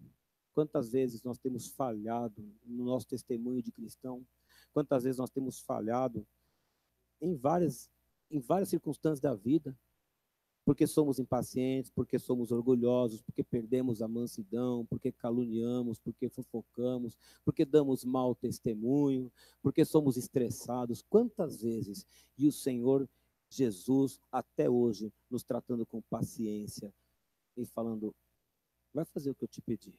Quantas vezes nós temos falhado no nosso testemunho de cristão? Quantas vezes nós temos falhado em várias circunstâncias da vida? Porque somos impacientes, porque somos orgulhosos, porque perdemos a mansidão, porque caluniamos, porque fofocamos, porque damos mau testemunho, porque somos estressados. Quantas vezes? E o Senhor Jesus, até hoje, nos tratando com paciência e falando: vai fazer o que eu te pedi.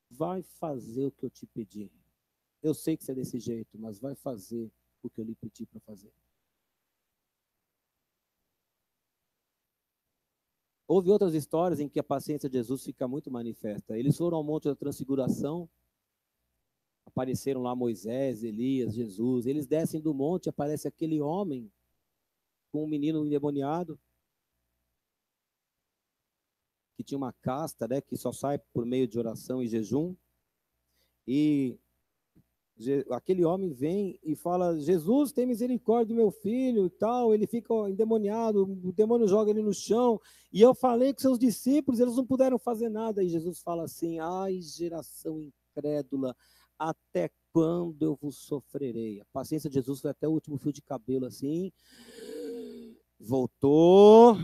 Vai fazer o que eu te pedi. Eu sei que você é desse jeito, mas vai fazer o que eu lhe pedi para fazer. Houve outras histórias em que a paciência de Jesus fica muito manifesta. Eles foram ao Monte da Transfiguração, apareceram lá Moisés, Elias, Jesus. Eles descem do monte, aparece aquele homem com um menino endemoniado, que tinha uma casta, né, que só sai por meio de oração e jejum. E aquele homem vem e fala: Jesus, tem misericórdia do meu filho e tal. Ele fica endemoniado, o demônio joga ele no chão. E eu falei com seus discípulos, eles não puderam fazer nada. E Jesus fala assim: ai, geração incrédula, até quando eu vos sofrerei? A paciência de Jesus foi até o último fio de cabelo, assim. Voltou.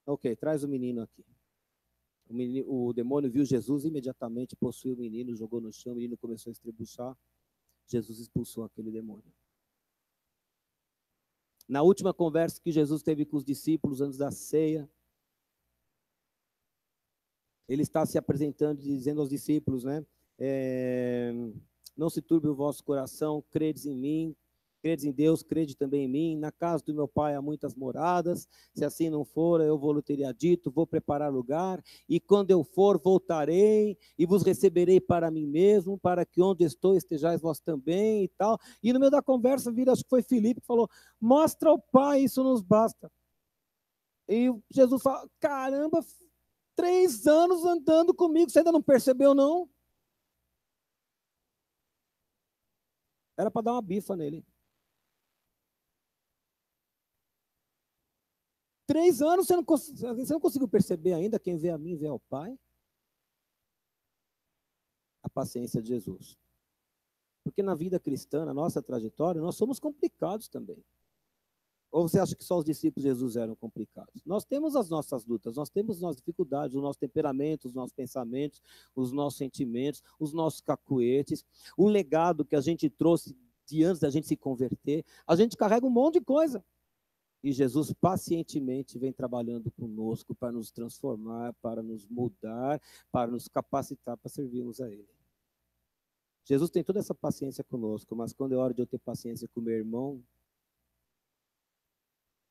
Ok, traz o menino aqui. O demônio viu Jesus, imediatamente possuiu o menino, jogou no chão, o menino começou a estrebuchar. Jesus expulsou aquele demônio. Na última conversa que Jesus teve com os discípulos antes da ceia, ele está se apresentando e dizendo aos discípulos, né? Não se turbe o vosso coração, credes em mim, credes em Deus, crede também em mim. Na casa do meu pai há muitas moradas. Se assim não for, eu vou-lhe teria dito, vou preparar lugar. E quando eu for, voltarei e vos receberei para mim mesmo, para que onde estou estejais vós também e tal. E no meio da conversa, vira, acho que foi Filipe que falou, mostra ao Pai, isso nos basta. E Jesus fala, caramba, 3 anos andando comigo, você ainda não percebeu, não? Era para dar uma bifa nele. 3 anos você não conseguiu perceber ainda? Quem vê a mim vê ao Pai? A paciência de Jesus. Porque na vida cristã, na nossa trajetória, nós somos complicados também. Ou você acha que só os discípulos de Jesus eram complicados? Nós temos as nossas lutas, nós temos as nossas dificuldades, o nosso temperamento, os nossos pensamentos, os nossos sentimentos, os nossos cacuetes, o legado que a gente trouxe de antes da gente se converter. A gente carrega um monte de coisa. E Jesus pacientemente vem trabalhando conosco para nos transformar, para nos mudar, para nos capacitar para servirmos a Ele. Jesus tem toda essa paciência conosco, mas quando é hora de eu ter paciência com meu irmão,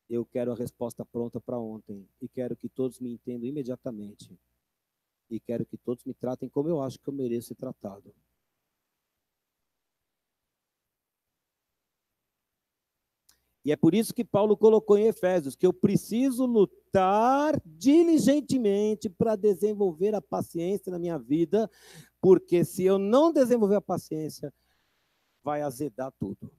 eu quero a resposta pronta para ontem. E quero que todos me entendam imediatamente. E quero que todos me tratem como eu acho que eu mereço ser tratado. E é por isso que Paulo colocou em Efésios que eu preciso lutar diligentemente para desenvolver a paciência na minha vida, porque se eu não desenvolver a paciência, vai azedar tudo.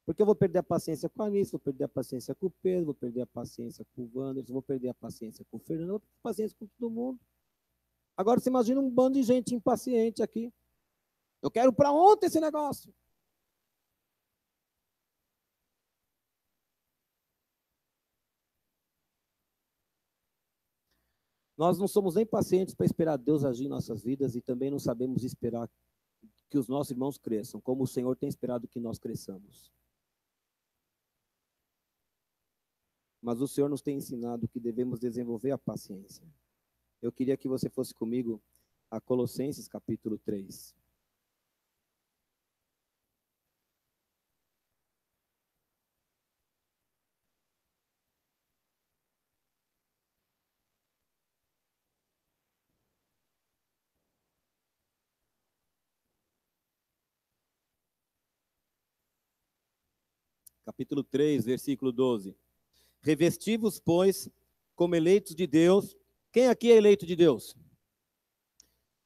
Porque eu vou perder a paciência com a Anice, vou perder a paciência com o Pedro, vou perder a paciência com o Wanderson, vou perder a paciência com o Fernando, vou perder a paciência com todo mundo. Agora você imagina um bando de gente impaciente aqui. Eu quero para ontem esse negócio. Nós não somos nem pacientes para esperar Deus agir em nossas vidas e também não sabemos esperar que os nossos irmãos cresçam, como o Senhor tem esperado que nós cresçamos. Mas o Senhor nos tem ensinado que devemos desenvolver a paciência. Eu queria que você fosse comigo a Colossenses capítulo 3. Capítulo 3, versículo 12. Revesti-vos, pois, como eleitos de Deus. Quem aqui é eleito de Deus?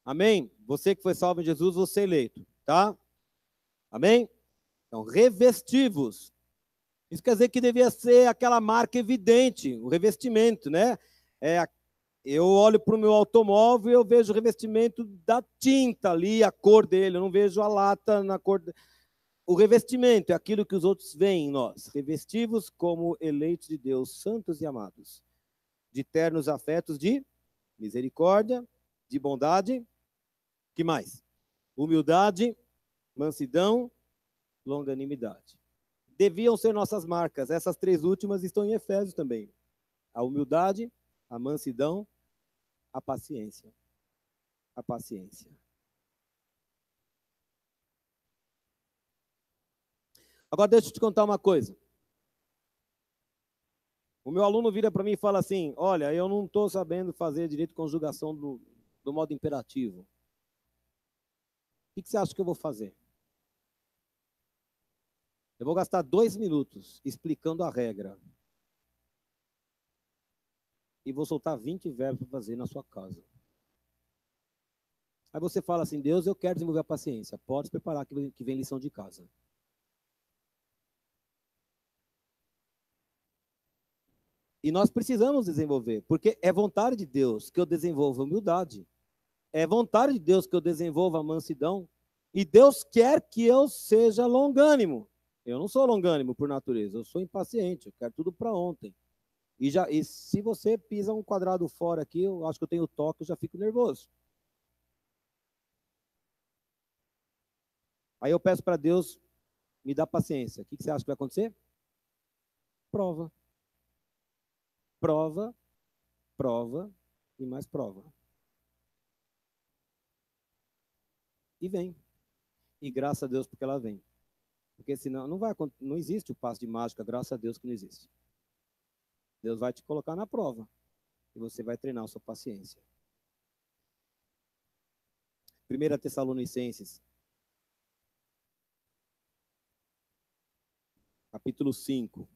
Amém? Você que foi salvo em Jesus, você é eleito, tá? Amém? Então, revesti-vos. Isso quer dizer que devia ser aquela marca evidente, o revestimento, né? Eu olho para o meu automóvel e eu vejo o revestimento da tinta ali, a cor dele, eu não vejo a lata na cor. O revestimento é aquilo que os outros veem em nós. Revestivos como eleitos de Deus, santos e amados, de ternos afetos de misericórdia, de bondade, que mais? Humildade, mansidão, longanimidade. Deviam ser nossas marcas. Essas 3 últimas estão em Efésios também. A humildade, a mansidão, a paciência. A paciência. Agora deixa eu te contar uma coisa. O meu aluno vira para mim e fala assim, olha, eu não estou sabendo fazer direito de conjugação do modo imperativo. O que você acha que eu vou fazer? Eu vou gastar 2 minutos explicando a regra. E vou soltar 20 verbos para fazer na sua casa. Aí você fala assim, Deus, eu quero desenvolver a paciência. Pode se preparar que vem lição de casa. E nós precisamos desenvolver, porque é vontade de Deus que eu desenvolva humildade. É vontade de Deus que eu desenvolva a mansidão. E Deus quer que eu seja longânimo. Eu não sou longânimo por natureza, eu sou impaciente, eu quero tudo para ontem. E se você pisa um quadrado fora aqui, eu acho que eu tenho toque, eu já fico nervoso. Aí eu peço para Deus me dar paciência. O que você acha que vai acontecer? Prova. Prova, prova e mais prova. E vem. E graças a Deus porque ela vem. Porque senão não existe o passe de mágica, graças a Deus que não existe. Deus vai te colocar na prova. E você vai treinar a sua paciência. 1 Tessalonicenses, capítulo 5.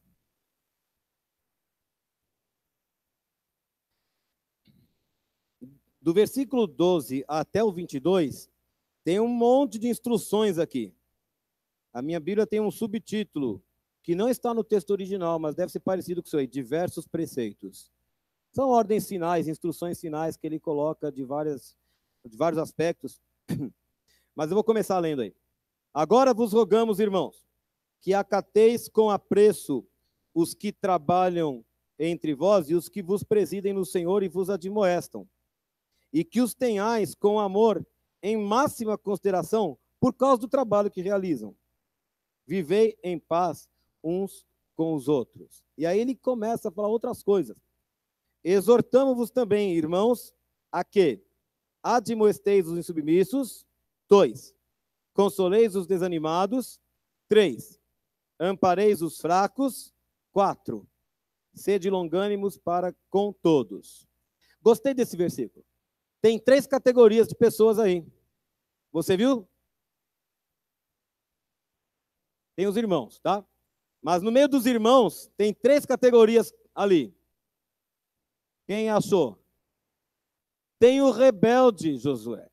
Do versículo 12 até o 22, tem um monte de instruções aqui. A minha Bíblia tem um subtítulo, que não está no texto original, mas deve ser parecido com isso aí, diversos preceitos. São ordens finais, instruções finais que ele coloca de vários aspectos. Mas eu vou começar lendo aí. Agora vos rogamos, irmãos, que acateis com apreço os que trabalham entre vós e os que vos presidem no Senhor e vos admoestam, e que os tenhais com amor em máxima consideração por causa do trabalho que realizam. Vivei em paz uns com os outros. E aí ele começa a falar outras coisas. Exortamo-vos também, irmãos, a que admoesteis os insubmissos. 2. Consoleis os desanimados. 3. Ampareis os fracos. 4. Sede longânimos para com todos. Gostei desse versículo. Tem 3 categorias de pessoas aí. Você viu? Tem os irmãos, tá? Mas no meio dos irmãos, tem 3 categorias ali. Quem achou? Tem o rebelde, Josué.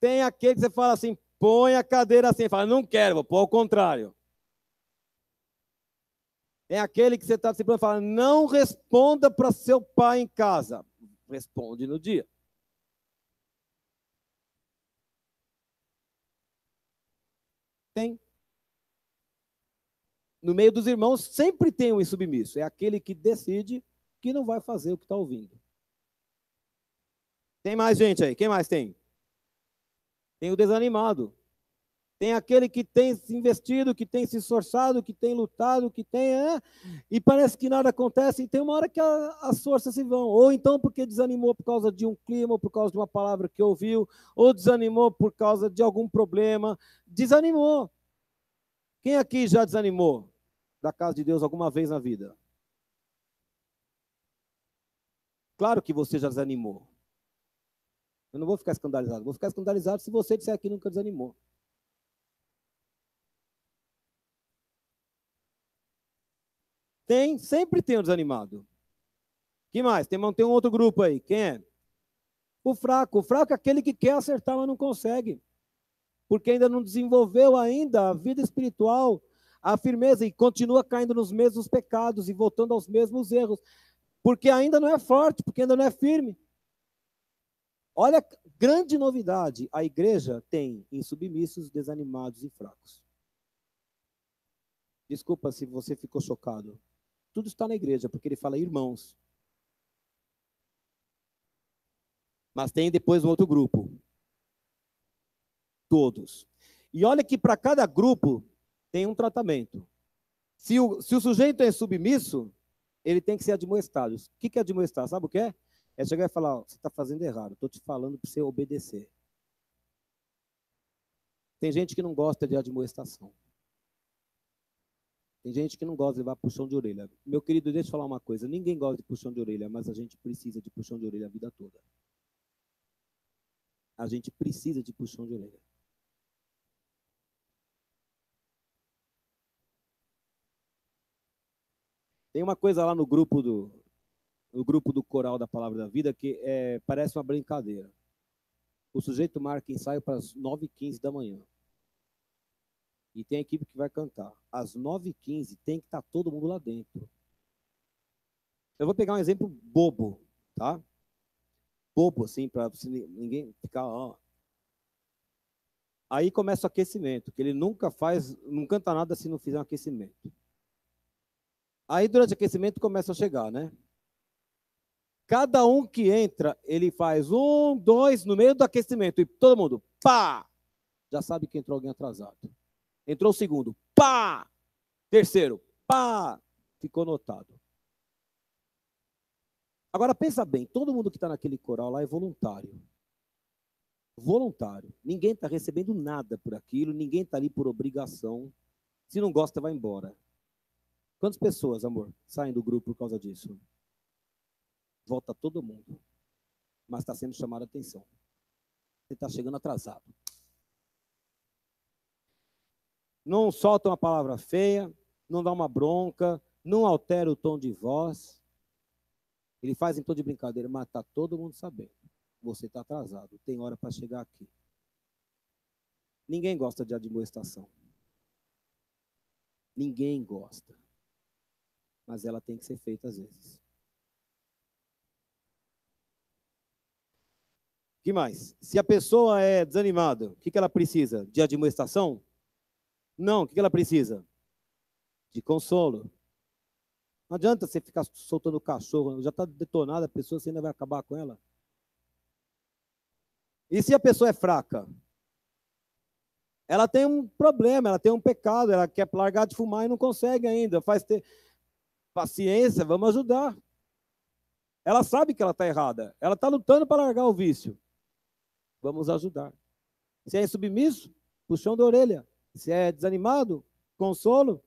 Tem aquele que você fala assim, põe a cadeira assim, fala, não quero, vou pôr ao contrário. Tem aquele que você está disciplinando e fala, não responda para seu pai em casa. Responde no dia. Tem. No meio dos irmãos sempre tem um insubmisso. É aquele que decide que não vai fazer o que está ouvindo. Tem mais gente aí? Quem mais tem? Tem o desanimado. Tem aquele que tem se investido, que tem se esforçado, que tem lutado, que tem... e parece que nada acontece, e tem uma hora que as forças se vão. Ou então porque desanimou por causa de um clima, ou por causa de uma palavra que ouviu, ou desanimou por causa de algum problema. Desanimou. Quem aqui já desanimou da casa de Deus alguma vez na vida? Claro que você já desanimou. Eu não vou ficar escandalizado. Vou ficar escandalizado se você disser que nunca desanimou. Sempre tem o desanimado. Quem mais? Tem um outro grupo aí. Quem é? O fraco. O fraco é aquele que quer acertar, mas não consegue. Porque ainda não desenvolveu ainda a vida espiritual, a firmeza, e continua caindo nos mesmos pecados e voltando aos mesmos erros. Porque ainda não é forte, porque ainda não é firme. Olha, grande novidade. A igreja tem insubmissos, desanimados e fracos. Desculpa se você ficou chocado. Tudo está na igreja, porque ele fala irmãos. Mas tem depois um outro grupo. Todos. E olha que para cada grupo tem um tratamento. Se o sujeito é submisso, ele tem que ser admoestado. O que é admoestar? Sabe o que é? É chegar e falar, você está fazendo errado, estou te falando para você obedecer. Tem gente que não gosta de admoestação. Tem gente que não gosta de levar puxão de orelha. Meu querido, deixa eu falar uma coisa. Ninguém gosta de puxão de orelha, mas a gente precisa de puxão de orelha a vida toda. A gente precisa de puxão de orelha. Tem uma coisa lá no grupo do Coral da Palavra da Vida que parece uma brincadeira. O sujeito marca ensaio para as 9h15 da manhã. E tem a equipe que vai cantar. Às 9h15 tem que estar todo mundo lá dentro. Eu vou pegar um exemplo bobo, tá? Bobo, assim, para ninguém ficar... Aí começa o aquecimento, que ele nunca não canta nada se não fizer um aquecimento. Aí, durante o aquecimento, começa a chegar, né? Cada um que entra, ele faz 1, 2, no meio do aquecimento, e todo mundo, pá! Já sabe que entrou alguém atrasado. Entrou o segundo, pá! Terceiro, pá! Ficou notado. Agora, pensa bem, todo mundo que está naquele coral lá é voluntário. voluntário. Ninguém está recebendo nada por aquilo, ninguém está ali por obrigação. Se não gosta, vai embora. Quantas pessoas, amor, saem do grupo por causa disso? Volta todo mundo. Mas está sendo chamado a atenção. Você está chegando atrasado. Não solta uma palavra feia, não dá uma bronca, não altera o tom de voz. Ele faz em tom de brincadeira, mas está todo mundo sabendo. Você está atrasado, tem hora para chegar aqui. Ninguém gosta de admoestação. Ninguém gosta. Mas ela tem que ser feita às vezes. O que mais? Se a pessoa é desanimada, o que ela precisa? De admoestação? Não, o que ela precisa? De consolo. Não adianta você ficar soltando o cachorro, já está detonada a pessoa, você ainda vai acabar com ela. E se a pessoa é fraca? Ela tem um problema, ela tem um pecado, ela quer largar de fumar e não consegue ainda. Faz ter paciência, vamos ajudar. Ela sabe que ela está errada, ela está lutando para largar o vício. Vamos ajudar. Se é insubmisso, puxão da orelha. Se é desanimado, consolo.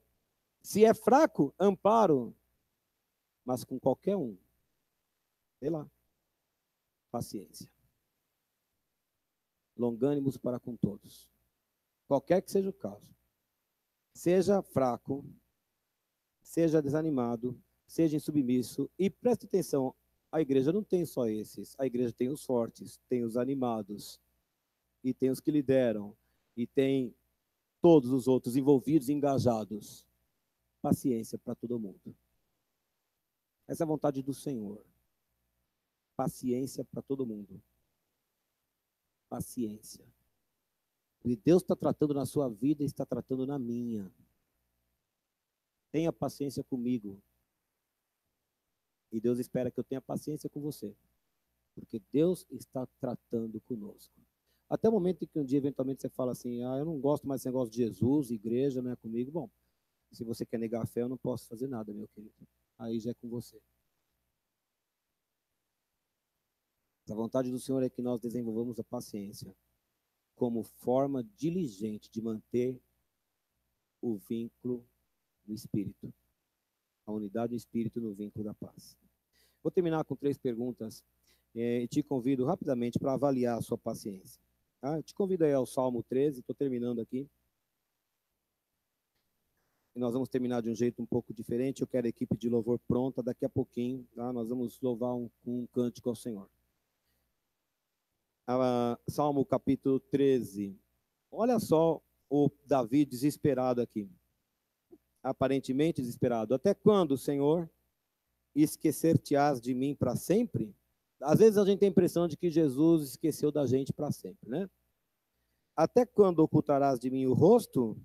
Se é fraco, amparo. Mas com qualquer um, sei lá, paciência. Longânimos para com todos. Qualquer que seja o caso. Seja fraco, seja desanimado, seja insubmisso. E preste atenção, a igreja não tem só esses. A igreja tem os fortes, tem os animados, e tem os que lideram, e tem todos os outros envolvidos e engajados. Paciência para todo mundo. Essa é a vontade do Senhor. Paciência para todo mundo. Paciência. E Deus está tratando na sua vida e está tratando na minha. Tenha paciência comigo. E Deus espera que eu tenha paciência com você. Porque Deus está tratando conosco. Até o momento em que um dia, eventualmente, você fala assim, eu não gosto mais desse negócio de Jesus, igreja, não é comigo. Bom, se você quer negar a fé, eu não posso fazer nada, meu querido. Aí já é com você. A vontade do Senhor é que nós desenvolvamos a paciência como forma diligente de manter o vínculo do Espírito. A unidade do Espírito no vínculo da paz. Vou terminar com 3 perguntas e te convido rapidamente para avaliar a sua paciência. Tá? Eu te convido aí ao Salmo 13, estou terminando aqui. E nós vamos terminar de um jeito um pouco diferente. Eu quero a equipe de louvor pronta daqui a pouquinho. Tá? Nós vamos louvar um cântico ao Senhor. Salmo capítulo 13. Olha só o Davi desesperado aqui. Aparentemente desesperado. Até quando, Senhor, esquecer-te-ás de mim para sempre? Às vezes a gente tem a impressão de que Jesus esqueceu da gente para sempre, né? Até quando ocultarás de mim o rosto?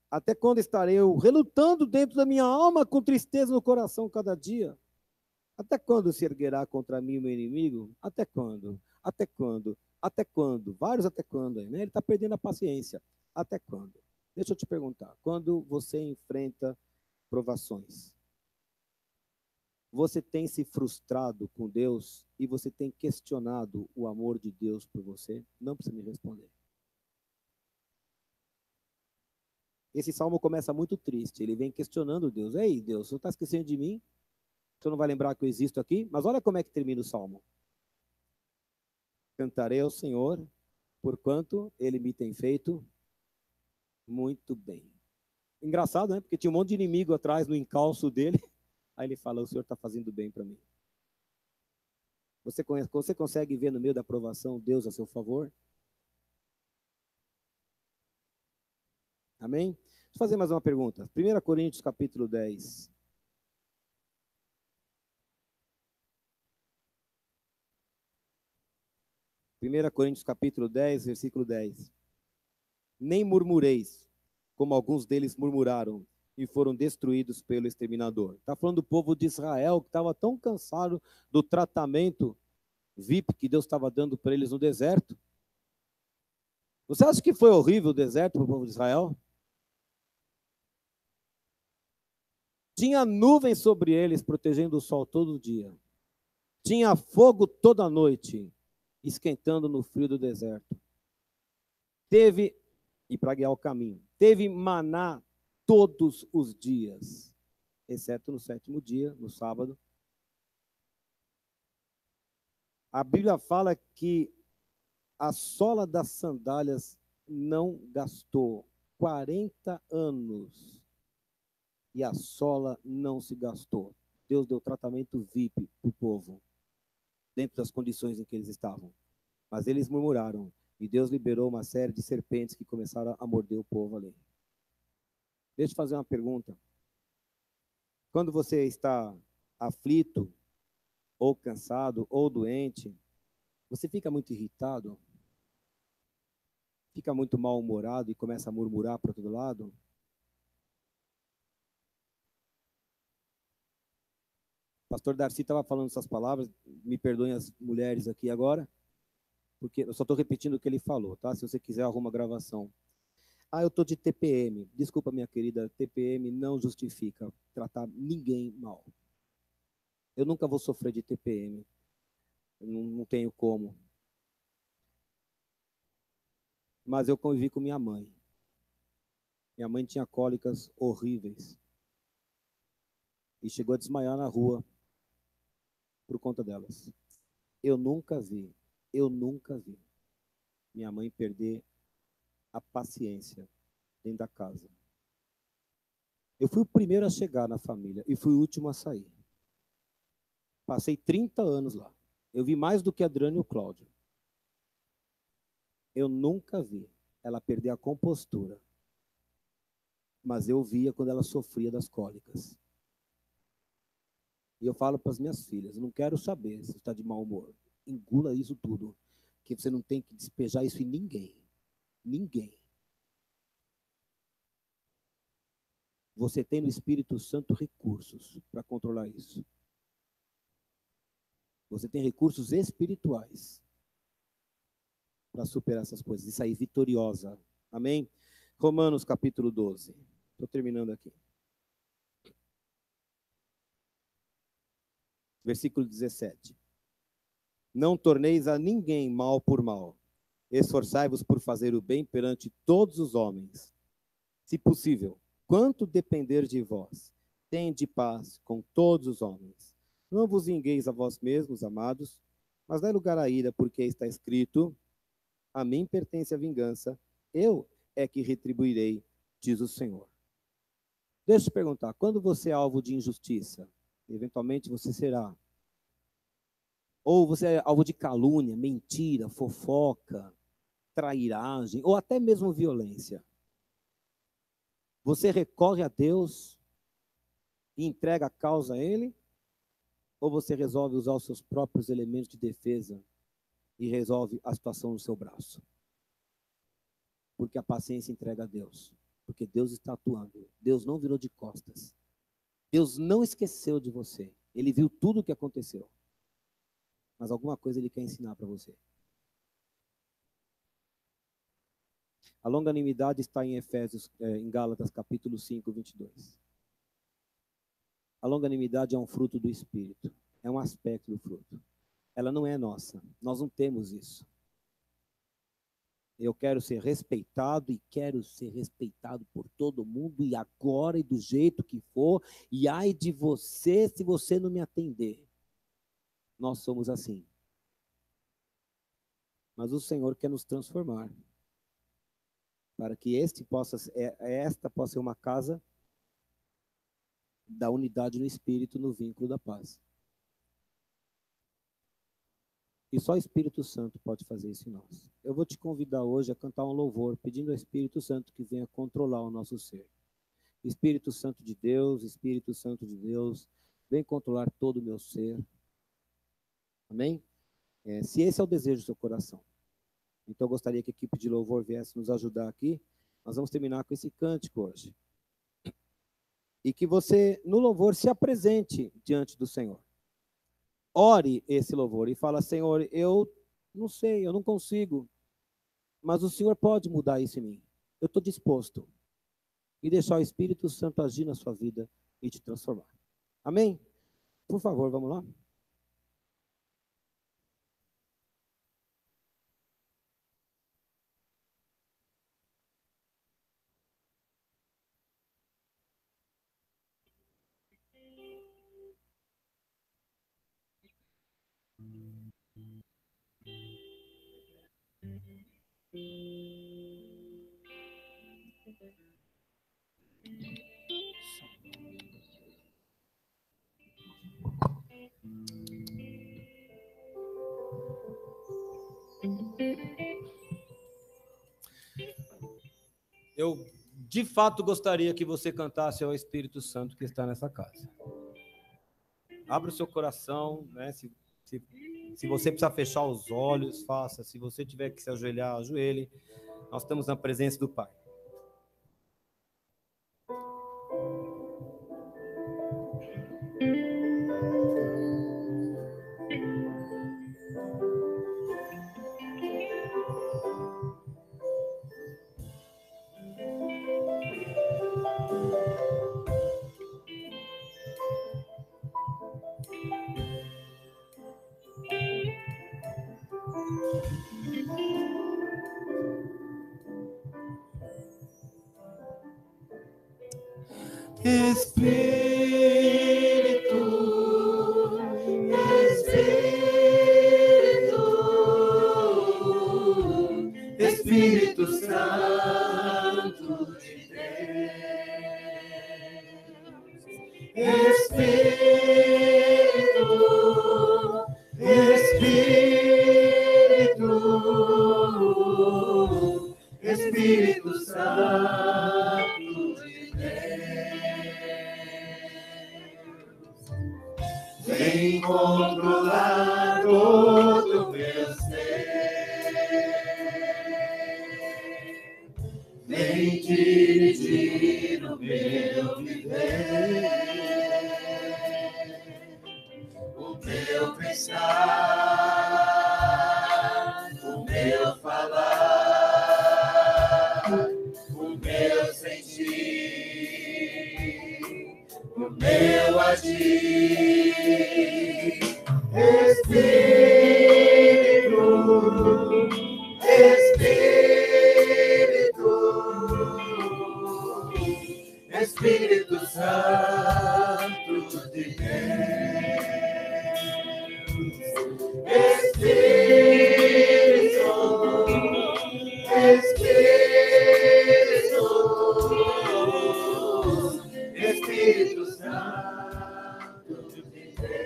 Até quando estarei eu relutando dentro da minha alma com tristeza no coração cada dia? Até quando se erguerá contra mim o meu inimigo? Até quando? Até quando? Até quando? Vários até quando aí, né? Ele está perdendo a paciência. Até quando? Deixa eu te perguntar. Quando você enfrenta provações, você tem se frustrado com Deus e você tem questionado o amor de Deus por você? Não precisa me responder. Esse salmo começa muito triste. Ele vem questionando Deus. Ei, Deus, você está esquecendo de mim? Você não vai lembrar que eu existo aqui? Mas olha como é que termina o salmo. Cantarei ao Senhor, porquanto Ele me tem feito muito bem. Engraçado, né? Porque tinha um monte de inimigo atrás no encalço dele. Aí ele fala, o Senhor está fazendo bem para mim. Você consegue ver no meio da provação Deus a seu favor? Amém? Deixa eu fazer mais uma pergunta. 1 Coríntios capítulo 10. Primeira Coríntios capítulo 10, versículo 10. Nem murmureis, como alguns deles murmuraram e foram destruídos pelo exterminador. Está falando do povo de Israel, que estava tão cansado do tratamento VIP que Deus estava dando para eles no deserto. Você acha que foi horrível o deserto para o povo de Israel? Tinha nuvens sobre eles, protegendo o sol todo dia. Tinha fogo toda noite. esquentando no frio do deserto. Teve, e para guiar o caminho, teve maná todos os dias, exceto no sétimo dia, no sábado. A Bíblia fala que a sola das sandálias não gastou 40 anos e a sola não se gastou. Deus deu tratamento VIP para o povo, dentro das condições em que eles estavam. Mas eles murmuraram, e Deus liberou uma série de serpentes que começaram a morder o povo ali. Deixa eu fazer uma pergunta. Quando você está aflito, ou cansado, ou doente, você fica muito irritado? Fica muito mal-humorado e começa a murmurar para todo lado? O pastor Darcy estava falando essas palavras, me perdoem as mulheres aqui agora, porque eu só estou repetindo o que ele falou, tá? Se você quiser, arruma a gravação. Ah, eu estou de TPM. Desculpa, minha querida, TPM não justifica tratar ninguém mal. Eu nunca vou sofrer de TPM. Eu não tenho como. Mas eu convivi com minha mãe. Minha mãe tinha cólicas horríveis. E chegou a desmaiar na rua por conta delas. Eu nunca vi minha mãe perder a paciência dentro da casa. Eu fui o primeiro a chegar na família e fui o último a sair. Passei 30 anos lá. Eu vi mais do que a Adriana e o Cláudio. Eu nunca vi ela perder a compostura. Mas eu via quando ela sofria das cólicas. E eu falo para as minhas filhas, eu não quero saber se você está de mau humor. Engula isso tudo. Que você não tem que despejar isso em ninguém. Ninguém. Você tem no Espírito Santo recursos para controlar isso. Você tem recursos espirituais para superar essas coisas e sair vitoriosa. Amém? Romanos capítulo 12. Estou terminando aqui. Versículo 17. Não torneis a ninguém mal por mal. Esforçai-vos por fazer o bem perante todos os homens. Se possível, quanto depender de vós, tende paz com todos os homens. Não vos vingueis a vós mesmos, amados, mas dai lugar à ira, porque está escrito: a mim pertence a vingança, eu é que retribuirei, diz o Senhor. Deixa eu te perguntar, quando você é alvo de injustiça, eventualmente você será, ou você é alvo de calúnia, mentira, fofoca, trairagem, ou até mesmo violência, você recorre a Deus e entrega a causa a Ele? Ou você resolve usar os seus próprios elementos de defesa e resolve a situação no seu braço? Porque a paciência entrega a Deus. Porque Deus está atuando. Deus não virou de costas. Deus não esqueceu de você. Ele viu tudo o que aconteceu. Mas alguma coisa Ele quer ensinar para você. A longanimidade está em Efésios, em Gálatas capítulo 5, 22. A longanimidade é um fruto do Espírito. É um aspecto do fruto. Ela não é nossa. Nós não temos isso. Eu quero ser respeitado e quero ser respeitado por todo mundo e agora e do jeito que for. E ai de você se você não me atender. Nós somos assim. Mas o Senhor quer nos transformar. Para que esta possa ser uma casa da unidade no Espírito, no vínculo da paz. E só o Espírito Santo pode fazer isso em nós. Eu vou te convidar hoje a cantar um louvor, pedindo ao Espírito Santo que venha controlar o nosso ser. Espírito Santo de Deus, vem controlar todo o meu ser. Amém? Se esse é o desejo do seu coração. Então eu gostaria que a equipe de louvor viesse nos ajudar aqui. Nós vamos terminar com esse cântico hoje. E que você, no louvor, se apresente diante do Senhor. Ore esse louvor e fala: Senhor, eu não sei, eu não consigo, mas o Senhor pode mudar isso em mim. Eu estou disposto. E deixar o Espírito Santo agir na sua vida e te transformar. Amém? Por favor, vamos lá? Eu, de fato, gostaria que você cantasse ao Espírito Santo que está nessa casa. Abra o seu coração, né? Se você precisar fechar os olhos, faça. Se você tiver que se ajoelhar, ajoelhe. Nós estamos na presença do Pai. Espírito Santo de Deus, Espírito Santo de Deus, vem controlar todo o meu ser, vem dirigir o meu viver, o meu pensar, o meu falar, o meu sentir, o meu agir. Espírito Santo de Deus, Espírito Santo de Deus,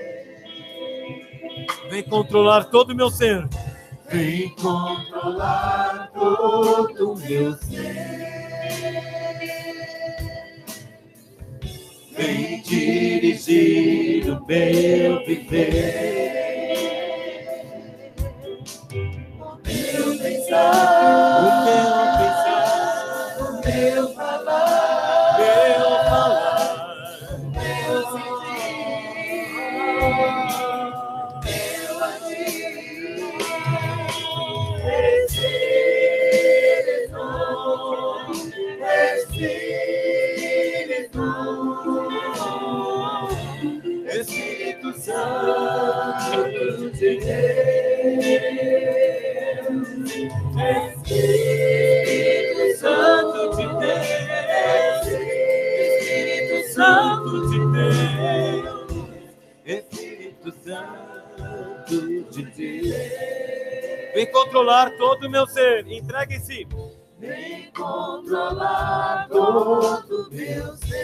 Vem controlar todo o meu ser. vem controlar todo o meu ser, vem dirigir o meu viver, o meu pensar, o meu falar, o meu sentir, o meu agir. Espírito Santo de Deus, Espírito Santo de Deus, Espírito Santo de Deus, Espírito Santo de Deus, Vem controlar todo o meu ser. Entregue-se. vem controlar todo o meu ser,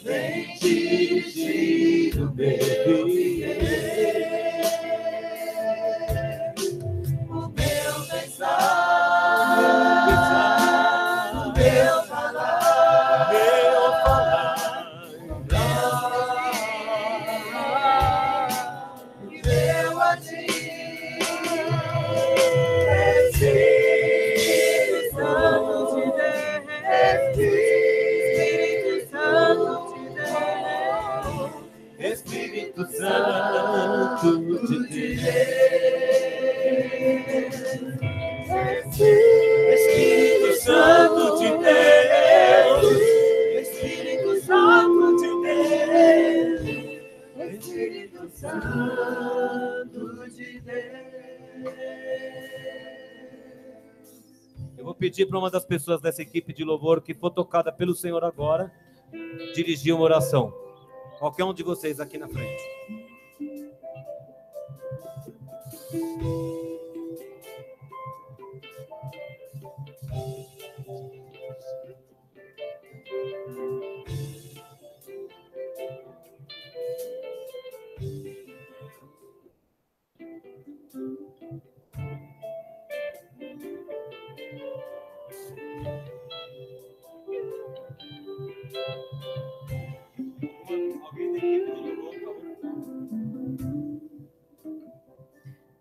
vem dirigir o meu viver, o meu pensar, o meu falar, o meu agir. Espírito Santo de Deus, Espírito Santo de Deus, Espírito Santo de Deus, Espírito Santo de Deus, Espírito Santo de Deus. Eu vou pedir para uma das pessoas dessa equipe de louvor que for tocada pelo Senhor agora dirigir uma oração. Qualquer um de vocês aqui na frente.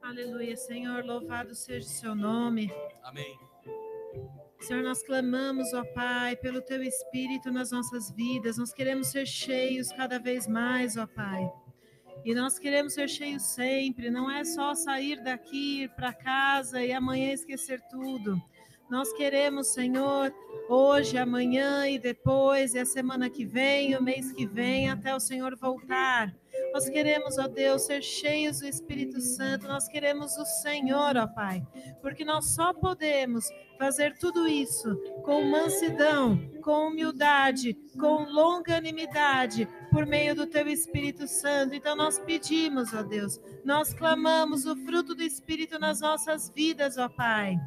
Aleluia, Senhor, louvado seja o seu nome. Amém. Senhor, nós clamamos, ó Pai, pelo teu Espírito nas nossas vidas. Nós queremos ser cheios cada vez mais, ó Pai. E nós queremos ser cheios sempre. Não é só sair daqui, ir para casa e amanhã esquecer tudo. Nós queremos, Senhor, hoje, amanhã e depois, e a semana que vem, o mês que vem, até o Senhor voltar. Nós queremos, ó Deus, ser cheios do Espírito Santo. Nós queremos o Senhor, ó Pai, porque nós só podemos fazer tudo isso com mansidão, com humildade, com longanimidade, por meio do teu Espírito Santo. Então nós pedimos, ó Deus, nós clamamos o fruto do Espírito nas nossas vidas, ó Pai.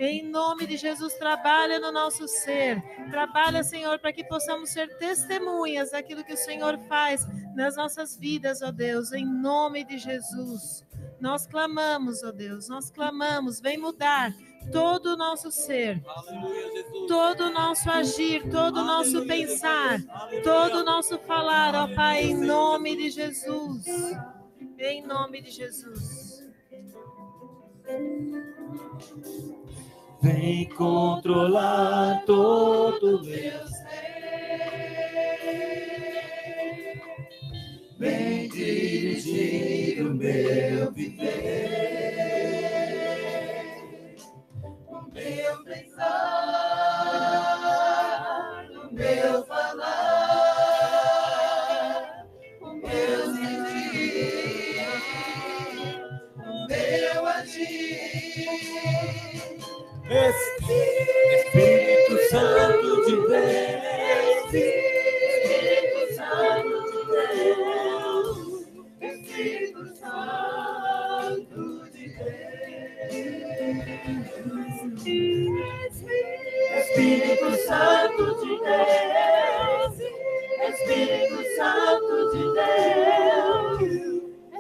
Em nome de Jesus, trabalha no nosso ser. Trabalha, Senhor, para que possamos ser testemunhas daquilo que o Senhor faz nas nossas vidas, ó Deus. Em nome de Jesus. Nós clamamos, ó Deus, nós clamamos. Vem mudar todo o nosso ser, todo o nosso agir, todo o nosso pensar, todo o nosso falar, ó Pai, em nome de Jesus. Em nome de Jesus. Vem controlar todo meu ser. Vem dirigir o meu viver, o meu pensar, o meu falar, o meu sentir, o meu agir. Espírito Santo de Deus, Espírito Santo de Deus, Espírito Santo de Deus, Espírito Santo de Deus, Espírito Santo de Deus,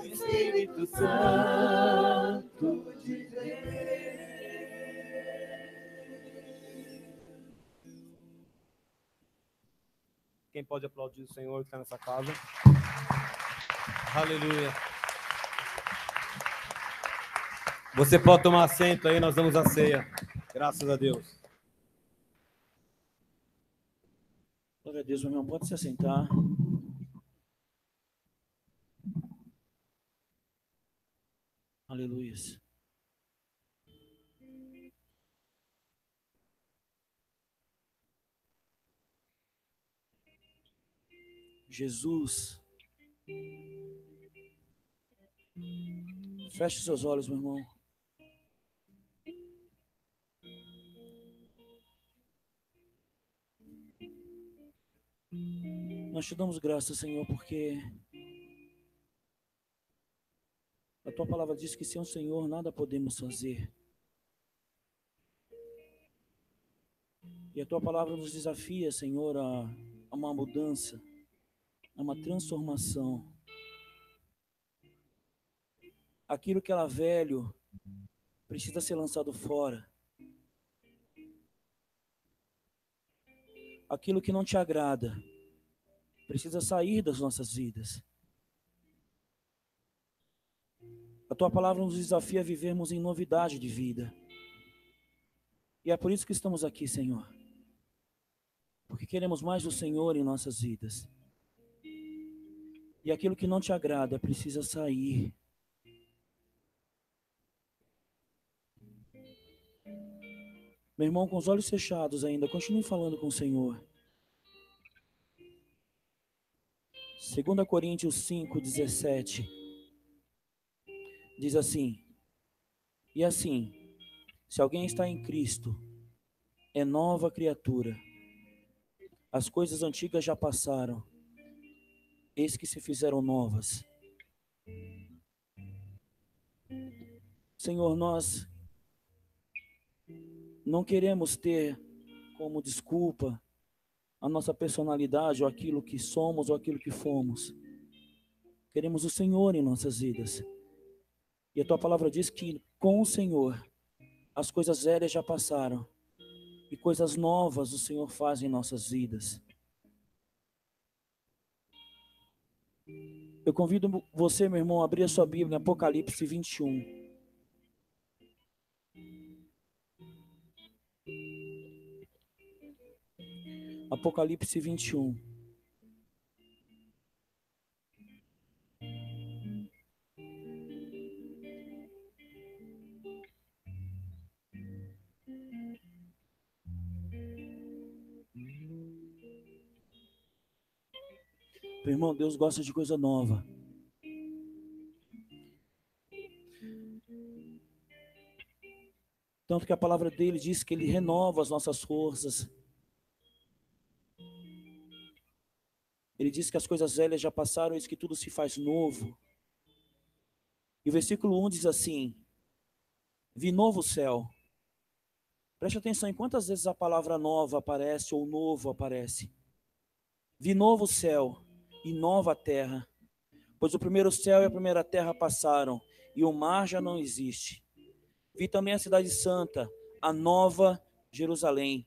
Espírito Santo de Deus. Quem pode aplaudir o Senhor que está nessa casa? Aleluia. Você pode tomar assento aí, nós damos a ceia. Graças a Deus. Glória a Deus, meu irmão. Pode se assentar. Aleluia. Jesus. Feche seus olhos, meu irmão. Nós te damos graças, Senhor, porque a tua palavra diz que sem o Senhor nada podemos fazer. E a tua palavra nos desafia, Senhor, a uma mudança, a uma transformação. Aquilo que era velho precisa ser lançado fora. Aquilo que não te agrada precisa sair das nossas vidas. A tua palavra nos desafia a vivermos em novidade de vida. E é por isso que estamos aqui, Senhor. Porque queremos mais do Senhor em nossas vidas. E aquilo que não te agrada precisa sair. Meu irmão, com os olhos fechados ainda, continue falando com o Senhor. 2 Coríntios 5:17 diz assim: e assim, se alguém está em Cristo, é nova criatura. As coisas antigas já passaram, eis que se fizeram novas. Senhor, nós não queremos ter como desculpa a nossa personalidade, ou aquilo que somos, ou aquilo que fomos. Queremos o Senhor em nossas vidas. E a tua palavra diz que com o Senhor as coisas velhas já passaram e coisas novas o Senhor faz em nossas vidas. Eu convido você, meu irmão, a abrir a sua Bíblia em Apocalipse 21. Apocalipse 21. Meu irmão, Deus gosta de coisa nova. Tanto que a palavra dele diz que ele renova as nossas forças. Ele diz que as coisas velhas já passaram, eis que tudo se faz novo. E o versículo 1 diz assim: vi novo céu. Preste atenção em quantas vezes a palavra nova aparece ou novo aparece. Vi novo céu e nova terra, pois o primeiro céu e a primeira terra passaram, e o mar já não existe. Vi também a cidade santa, a nova Jerusalém,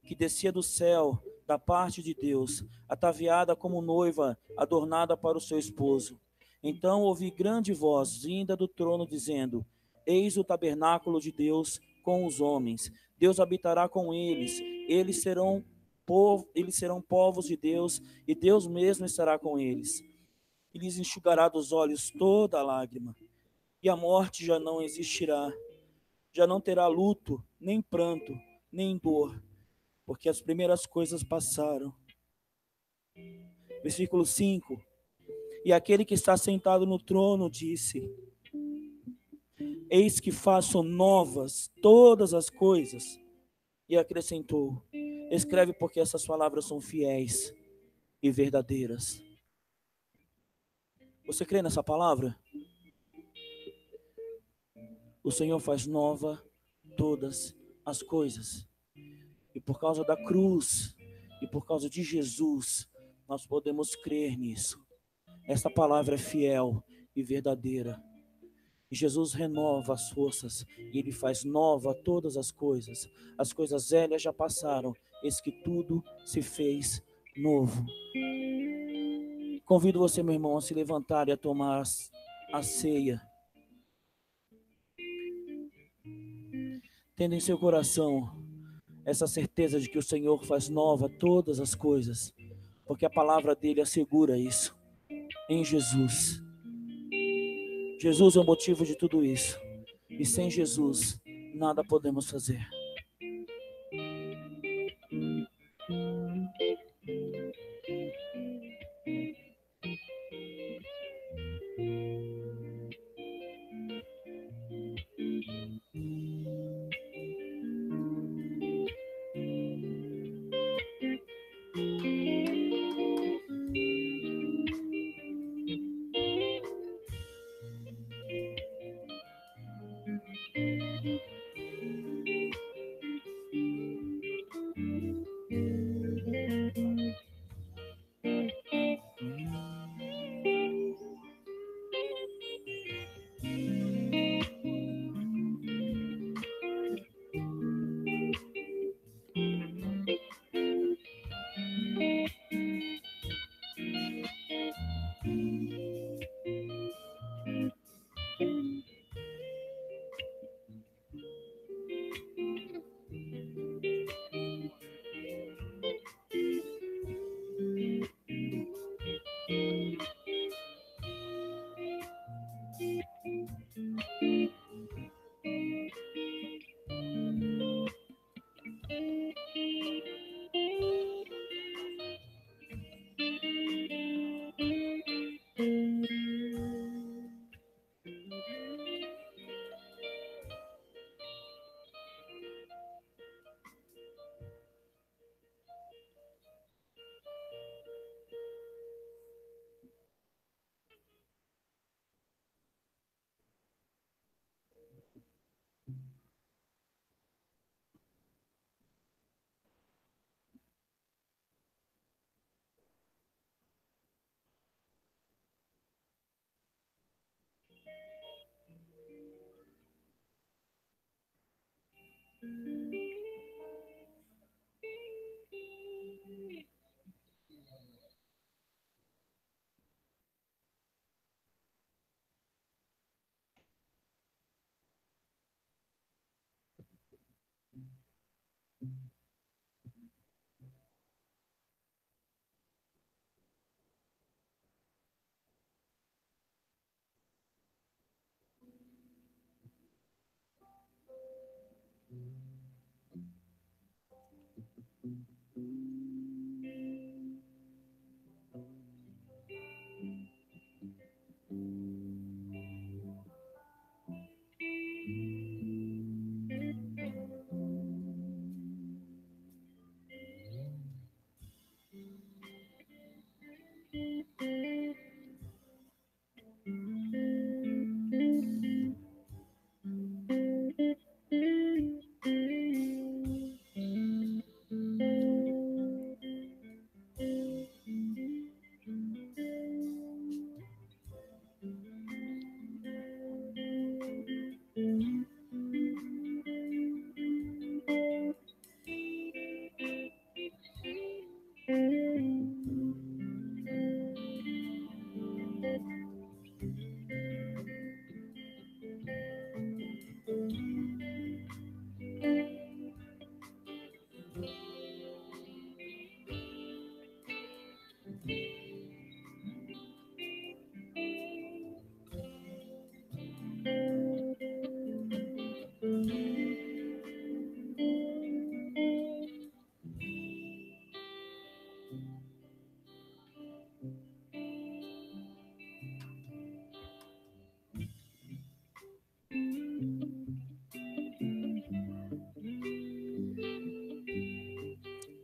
que descia do céu, da parte de Deus, ataviada como noiva, adornada para o seu esposo. Então ouvi grande voz vinda do trono, dizendo: eis o tabernáculo de Deus com os homens. Deus habitará com eles, eles serão povos de Deus, e Deus mesmo estará com eles. E lhes enxugará dos olhos toda a lágrima, e a morte já não existirá. Já não terá luto, nem pranto, nem dor, porque as primeiras coisas passaram. Versículo 5. E aquele que está sentado no trono disse: eis que faço novas todas as coisas. E acrescentou: escreve, porque essas palavras são fiéis e verdadeiras. Você crê nessa palavra? O Senhor faz nova todas as coisas. E por causa da cruz, e por causa de Jesus, nós podemos crer nisso. Esta palavra é fiel e verdadeira. E Jesus renova as forças, e Ele faz nova todas as coisas. As coisas velhas já passaram, eis que tudo se fez novo. Convido você, meu irmão, a se levantar e a tomar a ceia. Tendo em seu coração essa certeza de que o Senhor faz nova todas as coisas, porque a palavra dele assegura isso, em Jesus. Jesus é o motivo de tudo isso, e sem Jesus nada podemos fazer.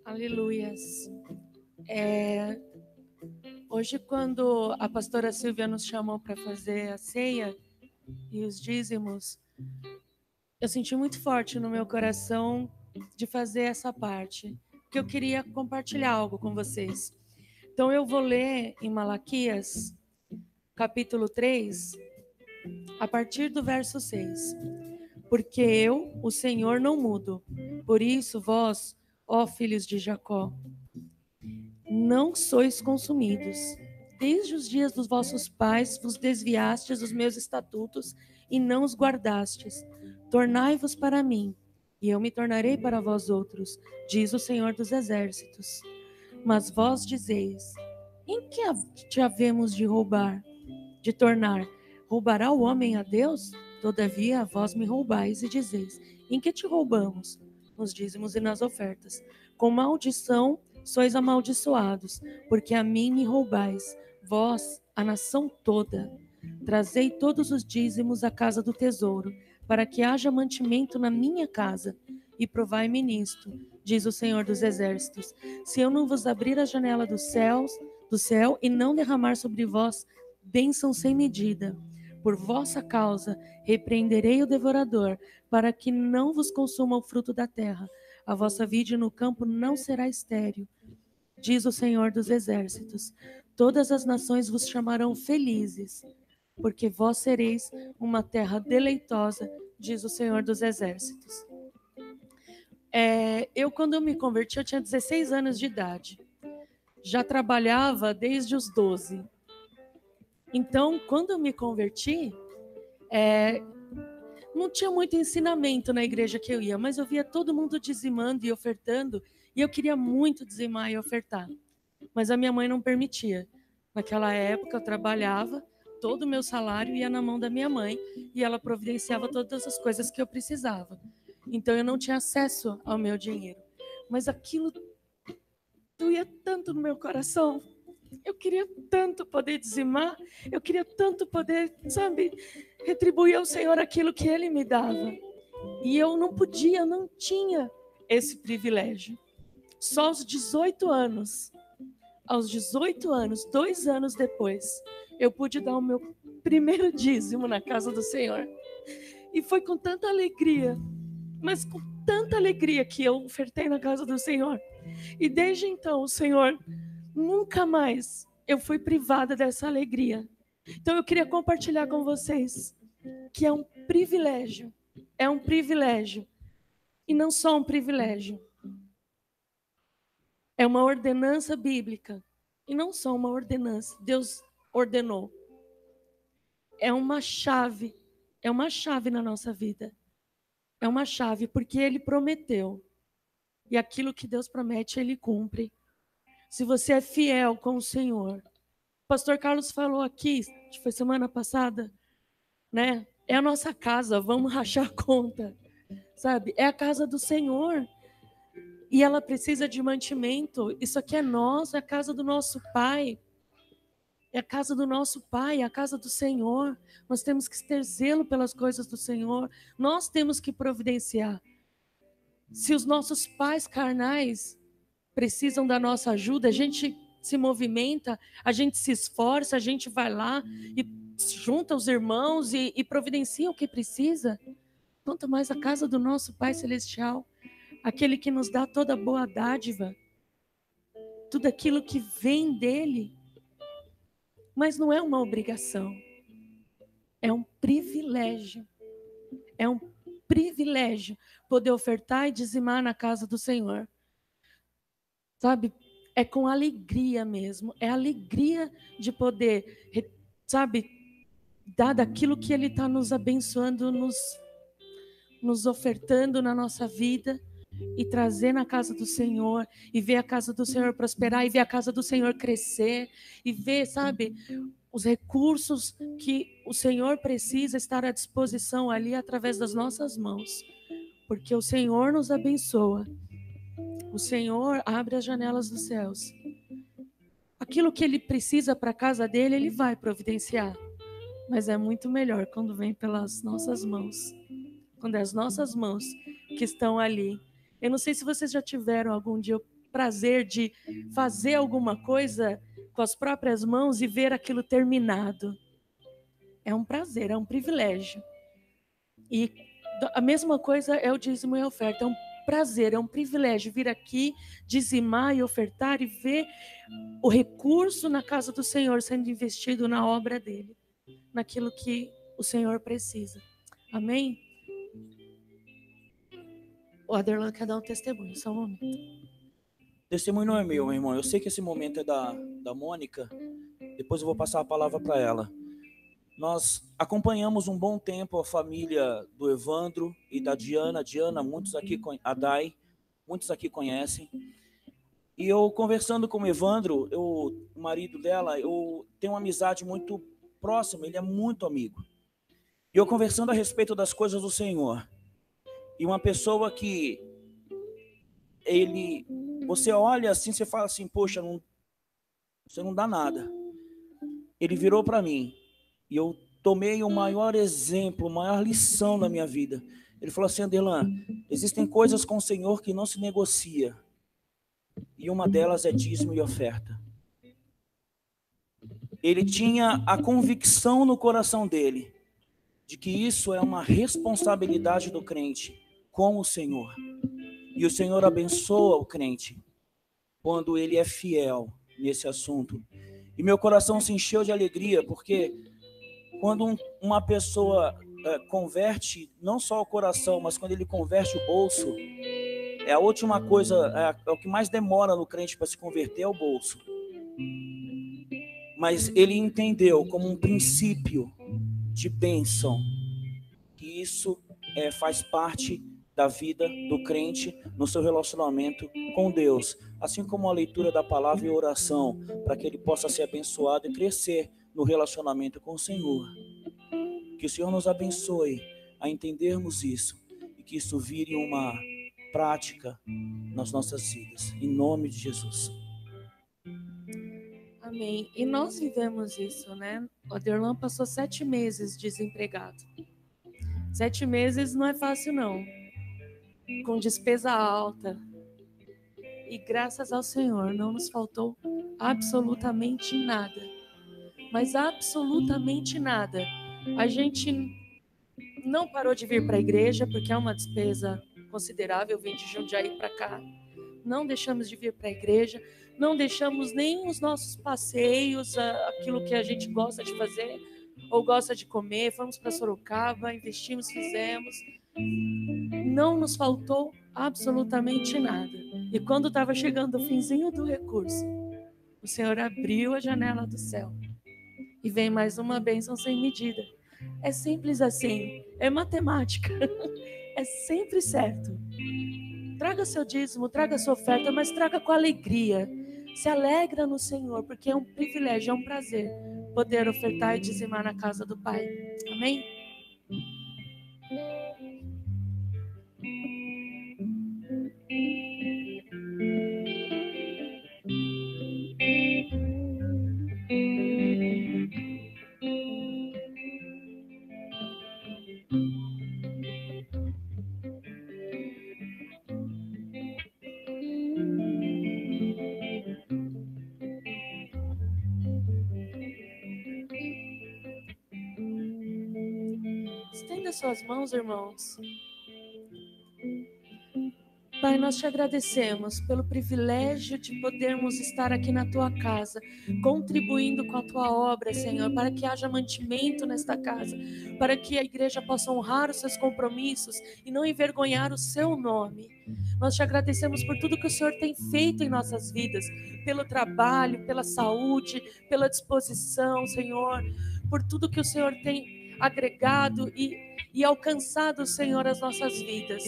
Aleluias. Hoje, quando a pastora Silvia nos chamou para fazer a ceia e os dízimos, eu senti muito forte no meu coração de fazer essa parte, porque eu queria compartilhar algo com vocês. Então, eu vou ler em Malaquias, capítulo 3, a partir do verso 6. Porque eu, o Senhor, não mudo. Por isso, vós, ó filhos de Jacó, não sois consumidos. Desde os dias dos vossos pais vos desviastes dos meus estatutos e não os guardastes. Tornai-vos para mim, e eu me tornarei para vós outros, diz o Senhor dos Exércitos. Mas vós dizeis, em que te havemos de roubar, de tornar? Roubará o homem a Deus? Todavia, vós me roubais e dizeis, em que te roubamos? Nos dízimos e nas ofertas. Com maldição sois amaldiçoados, porque a mim me roubais, vós, a nação toda. Trazei todos os dízimos à casa do tesouro, para que haja mantimento na minha casa, e provai-me nisto, diz o Senhor dos Exércitos, se eu não vos abrir a janela do céu e não derramar sobre vós bênção sem medida. Por vossa causa repreenderei o devorador, para que não vos consuma o fruto da terra. A vossa vide no campo não será estéril, diz o Senhor dos Exércitos. Todas as nações vos chamarão felizes, porque vós sereis uma terra deleitosa, diz o Senhor dos Exércitos. Quando eu me converti, eu tinha 16 anos de idade. Já trabalhava desde os 12. Então, quando eu me converti, não tinha muito ensinamento na igreja que eu ia, mas eu via todo mundo dizimando e ofertando, e eu queria muito dizimar e ofertar. Mas a minha mãe não permitia. Naquela época, eu trabalhava, todo o meu salário ia na mão da minha mãe, e ela providenciava todas as coisas que eu precisava. Então, eu não tinha acesso ao meu dinheiro. Mas aquilo doía tanto no meu coração. Eu queria tanto poder dizimar, eu queria tanto poder, retribuir ao Senhor aquilo que Ele me dava. E eu não podia, eu não tinha esse privilégio. Só aos 18 anos, 2 anos depois, eu pude dar o meu primeiro dízimo na casa do Senhor. E foi com tanta alegria, mas com tanta alegria que eu ofertei na casa do Senhor. E desde então, o Senhor, nunca mais eu fui privada dessa alegria. Então eu queria compartilhar com vocês que é um privilégio. E não só um privilégio. É uma ordenança bíblica. E não só uma ordenança. Deus ordenou. É uma chave na nossa vida. É uma chave, porque Ele prometeu. E aquilo que Deus promete, Ele cumpre. Se você é fiel com o Senhor. O pastor Carlos falou aqui, acho que foi semana passada, né? É a nossa casa, vamos rachar a conta, sabe? É a casa do Senhor. E ela precisa de mantimento. Isso aqui é nosso, é a casa do nosso Pai. É a casa do nosso Pai, é a casa do Senhor. Nós temos que ter zelo pelas coisas do Senhor. Nós temos que providenciar. Se os nossos pais carnais precisam da nossa ajuda, a gente se movimenta, a gente se esforça, a gente vai lá e junta os irmãos e providencia o que precisa. Quanto mais a casa do nosso Pai Celestial, aquele que nos dá toda boa dádiva, tudo aquilo que vem dele. Mas não é uma obrigação, é um privilégio. É um privilégio poder ofertar e dizimar na casa do Senhor. Sabe? É com alegria mesmo. É alegria de poder, sabe, dar daquilo que Ele está nos abençoando, nos ofertando na nossa vida e trazer na casa do Senhor e ver a casa do Senhor prosperar e ver a casa do Senhor crescer e ver, sabe, os recursos que o Senhor precisa estar à disposição ali através das nossas mãos. Porque o Senhor nos abençoa. O Senhor abre as janelas dos céus. Aquilo que Ele precisa para a casa dele, Ele vai providenciar. Mas é muito melhor quando vem pelas nossas mãos. Quando é as nossas mãos que estão ali. Eu não sei se vocês já tiveram algum dia o prazer de fazer alguma coisa com as próprias mãos e ver aquilo terminado. É um prazer, é um privilégio. E a mesma coisa é o dízimo e a oferta. É um prazer, é um privilégio vir aqui, dizimar e ofertar e ver o recurso na casa do Senhor sendo investido na obra dele, naquilo que o Senhor precisa. Amém? O Aderlan quer dar um testemunho, só um momento. Testemunho não é meu irmão. Eu sei que esse momento é da Mônica. Depois eu vou passar a palavra para ela. Nós acompanhamos um bom tempo a família do Evandro e da Diana. Diana, muitos aqui, a Dai, muitos aqui conhecem. E eu conversando com o Evandro, o marido dela, eu tenho uma amizade muito próxima, ele é muito amigo. E eu conversando a respeito das coisas do Senhor. E uma pessoa que você olha assim, você fala assim, poxa, você não dá nada. Ele virou para mim e eu tomei o maior exemplo, a maior lição na minha vida. Ele falou assim, Aderlan, existem coisas com o Senhor que não se negocia. E uma delas é dízimo e oferta. Ele tinha a convicção no coração dele de que isso é uma responsabilidade do crente com o Senhor. E o Senhor abençoa o crente quando ele é fiel nesse assunto. E meu coração se encheu de alegria, porque quando uma pessoa converte não só o coração, mas quando ele converte o bolso, é a última coisa, é o que mais demora no crente para se converter, é o bolso. Mas ele entendeu como um princípio de bênção, que isso faz parte da vida do crente no seu relacionamento com Deus, assim como a leitura da palavra e a oração, para que ele possa ser abençoado e crescer no relacionamento com o Senhor. Que o Senhor nos abençoe a entendermos isso e que isso vire uma prática nas nossas vidas, em nome de Jesus. Amém. E nós vivemos isso, né? O Aderlan passou 7 meses desempregado. 7 meses não é fácil, não. Com despesa alta. E graças ao Senhor, não nos faltou absolutamente nada. Mas absolutamente nada. A gente não parou de vir para a igreja, porque é uma despesa considerável, vim de Jundiaí para cá. Não deixamos de vir para a igreja, não deixamos nem os nossos passeios, aquilo que a gente gosta de fazer ou gosta de comer. Fomos para Sorocaba, investimos, fizemos. Não nos faltou absolutamente nada. E quando estava chegando o finzinho do recurso, o Senhor abriu a janela do céu e vem mais uma bênção sem medida. É simples assim, é matemática, é sempre certo. Traga seu dízimo, traga sua oferta, mas traga com alegria. Se alegra no Senhor, porque é um privilégio, é um prazer poder ofertar e dizimar na casa do Pai. Amém? Estenda suas mãos, irmãos. Pai, nós te agradecemos pelo privilégio de podermos estar aqui na tua casa, contribuindo com a tua obra, Senhor, para que haja mantimento nesta casa, para que a igreja possa honrar os seus compromissos e não envergonhar o seu nome. Nós te agradecemos por tudo que o Senhor tem feito em nossas vidas, pelo trabalho, pela saúde, pela disposição, Senhor, por tudo que o Senhor tem agregado e alcançado, Senhor, as nossas vidas.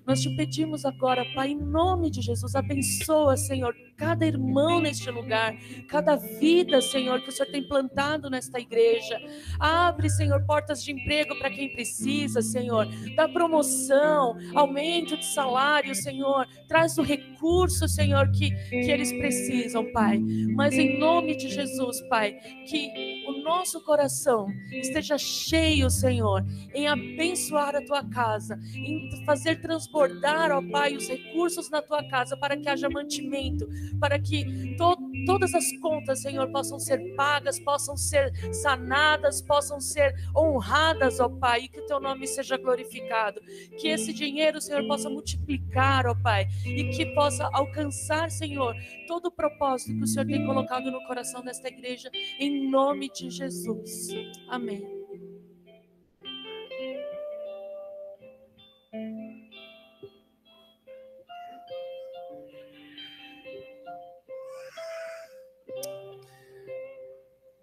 Nós te pedimos agora, Pai, em nome de Jesus, abençoa, Senhor, cada irmão neste lugar, cada vida, Senhor, que o Senhor tem plantado nesta igreja. Abre, Senhor, portas de emprego para quem precisa, Senhor. Dá promoção, aumento de salário, Senhor. Traz o recurso, Senhor, que eles precisam, Pai. Mas em nome de Jesus, Pai, que o nosso coração esteja cheio, Senhor, em abençoar a tua casa, em fazer transbordar, ó Pai, os recursos na tua casa para que haja mantimento, para que todas as contas, Senhor, possam ser pagas, possam ser sanadas, possam ser honradas, ó Pai, e que o teu nome seja glorificado. Que esse dinheiro, Senhor, possa multiplicar, ó Pai, e que possa alcançar, Senhor, todo o propósito que o Senhor tem colocado no coração desta igreja, em nome de Jesus. Amém.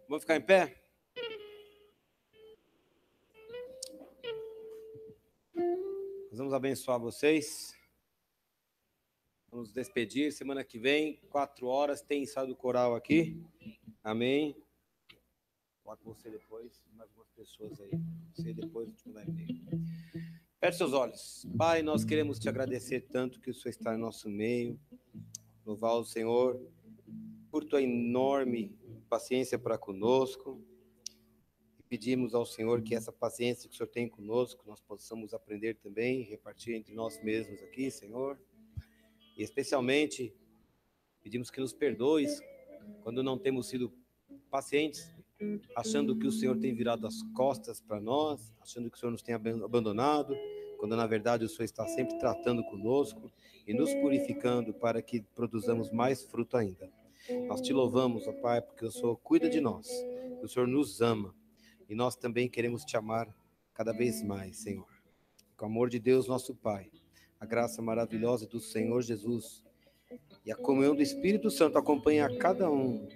Vamos ficar em pé? Nós vamos abençoar vocês. Vamos nos despedir. Semana que vem, 4 horas, tem ensaio do coral aqui. Amém. Vou falar com você depois, mais algumas pessoas aí. Você depois a gente vai ver. Feche seus olhos. Pai, nós queremos te agradecer tanto que o Senhor está em nosso meio. Louvar o Senhor por tua enorme paciência para conosco. E pedimos ao Senhor que essa paciência que o Senhor tem conosco, nós possamos aprender também, repartir entre nós mesmos aqui, Senhor. E especialmente, pedimos que nos perdoes quando não temos sido pacientes, achando que o Senhor tem virado as costas para nós, achando que o Senhor nos tem abandonado, quando na verdade o Senhor está sempre tratando conosco e nos purificando para que produzamos mais fruto ainda. Nós te louvamos, ó Pai, porque o Senhor cuida de nós, o Senhor nos ama e nós também queremos te amar cada vez mais, Senhor. Com o amor de Deus, nosso Pai, a graça maravilhosa do Senhor Jesus e a comunhão do Espírito Santo acompanha a cada um,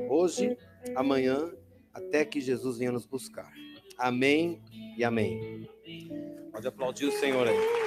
hoje, amanhã, até que Jesus venha nos buscar. Amém e amém. Pode aplaudir o Senhor aí.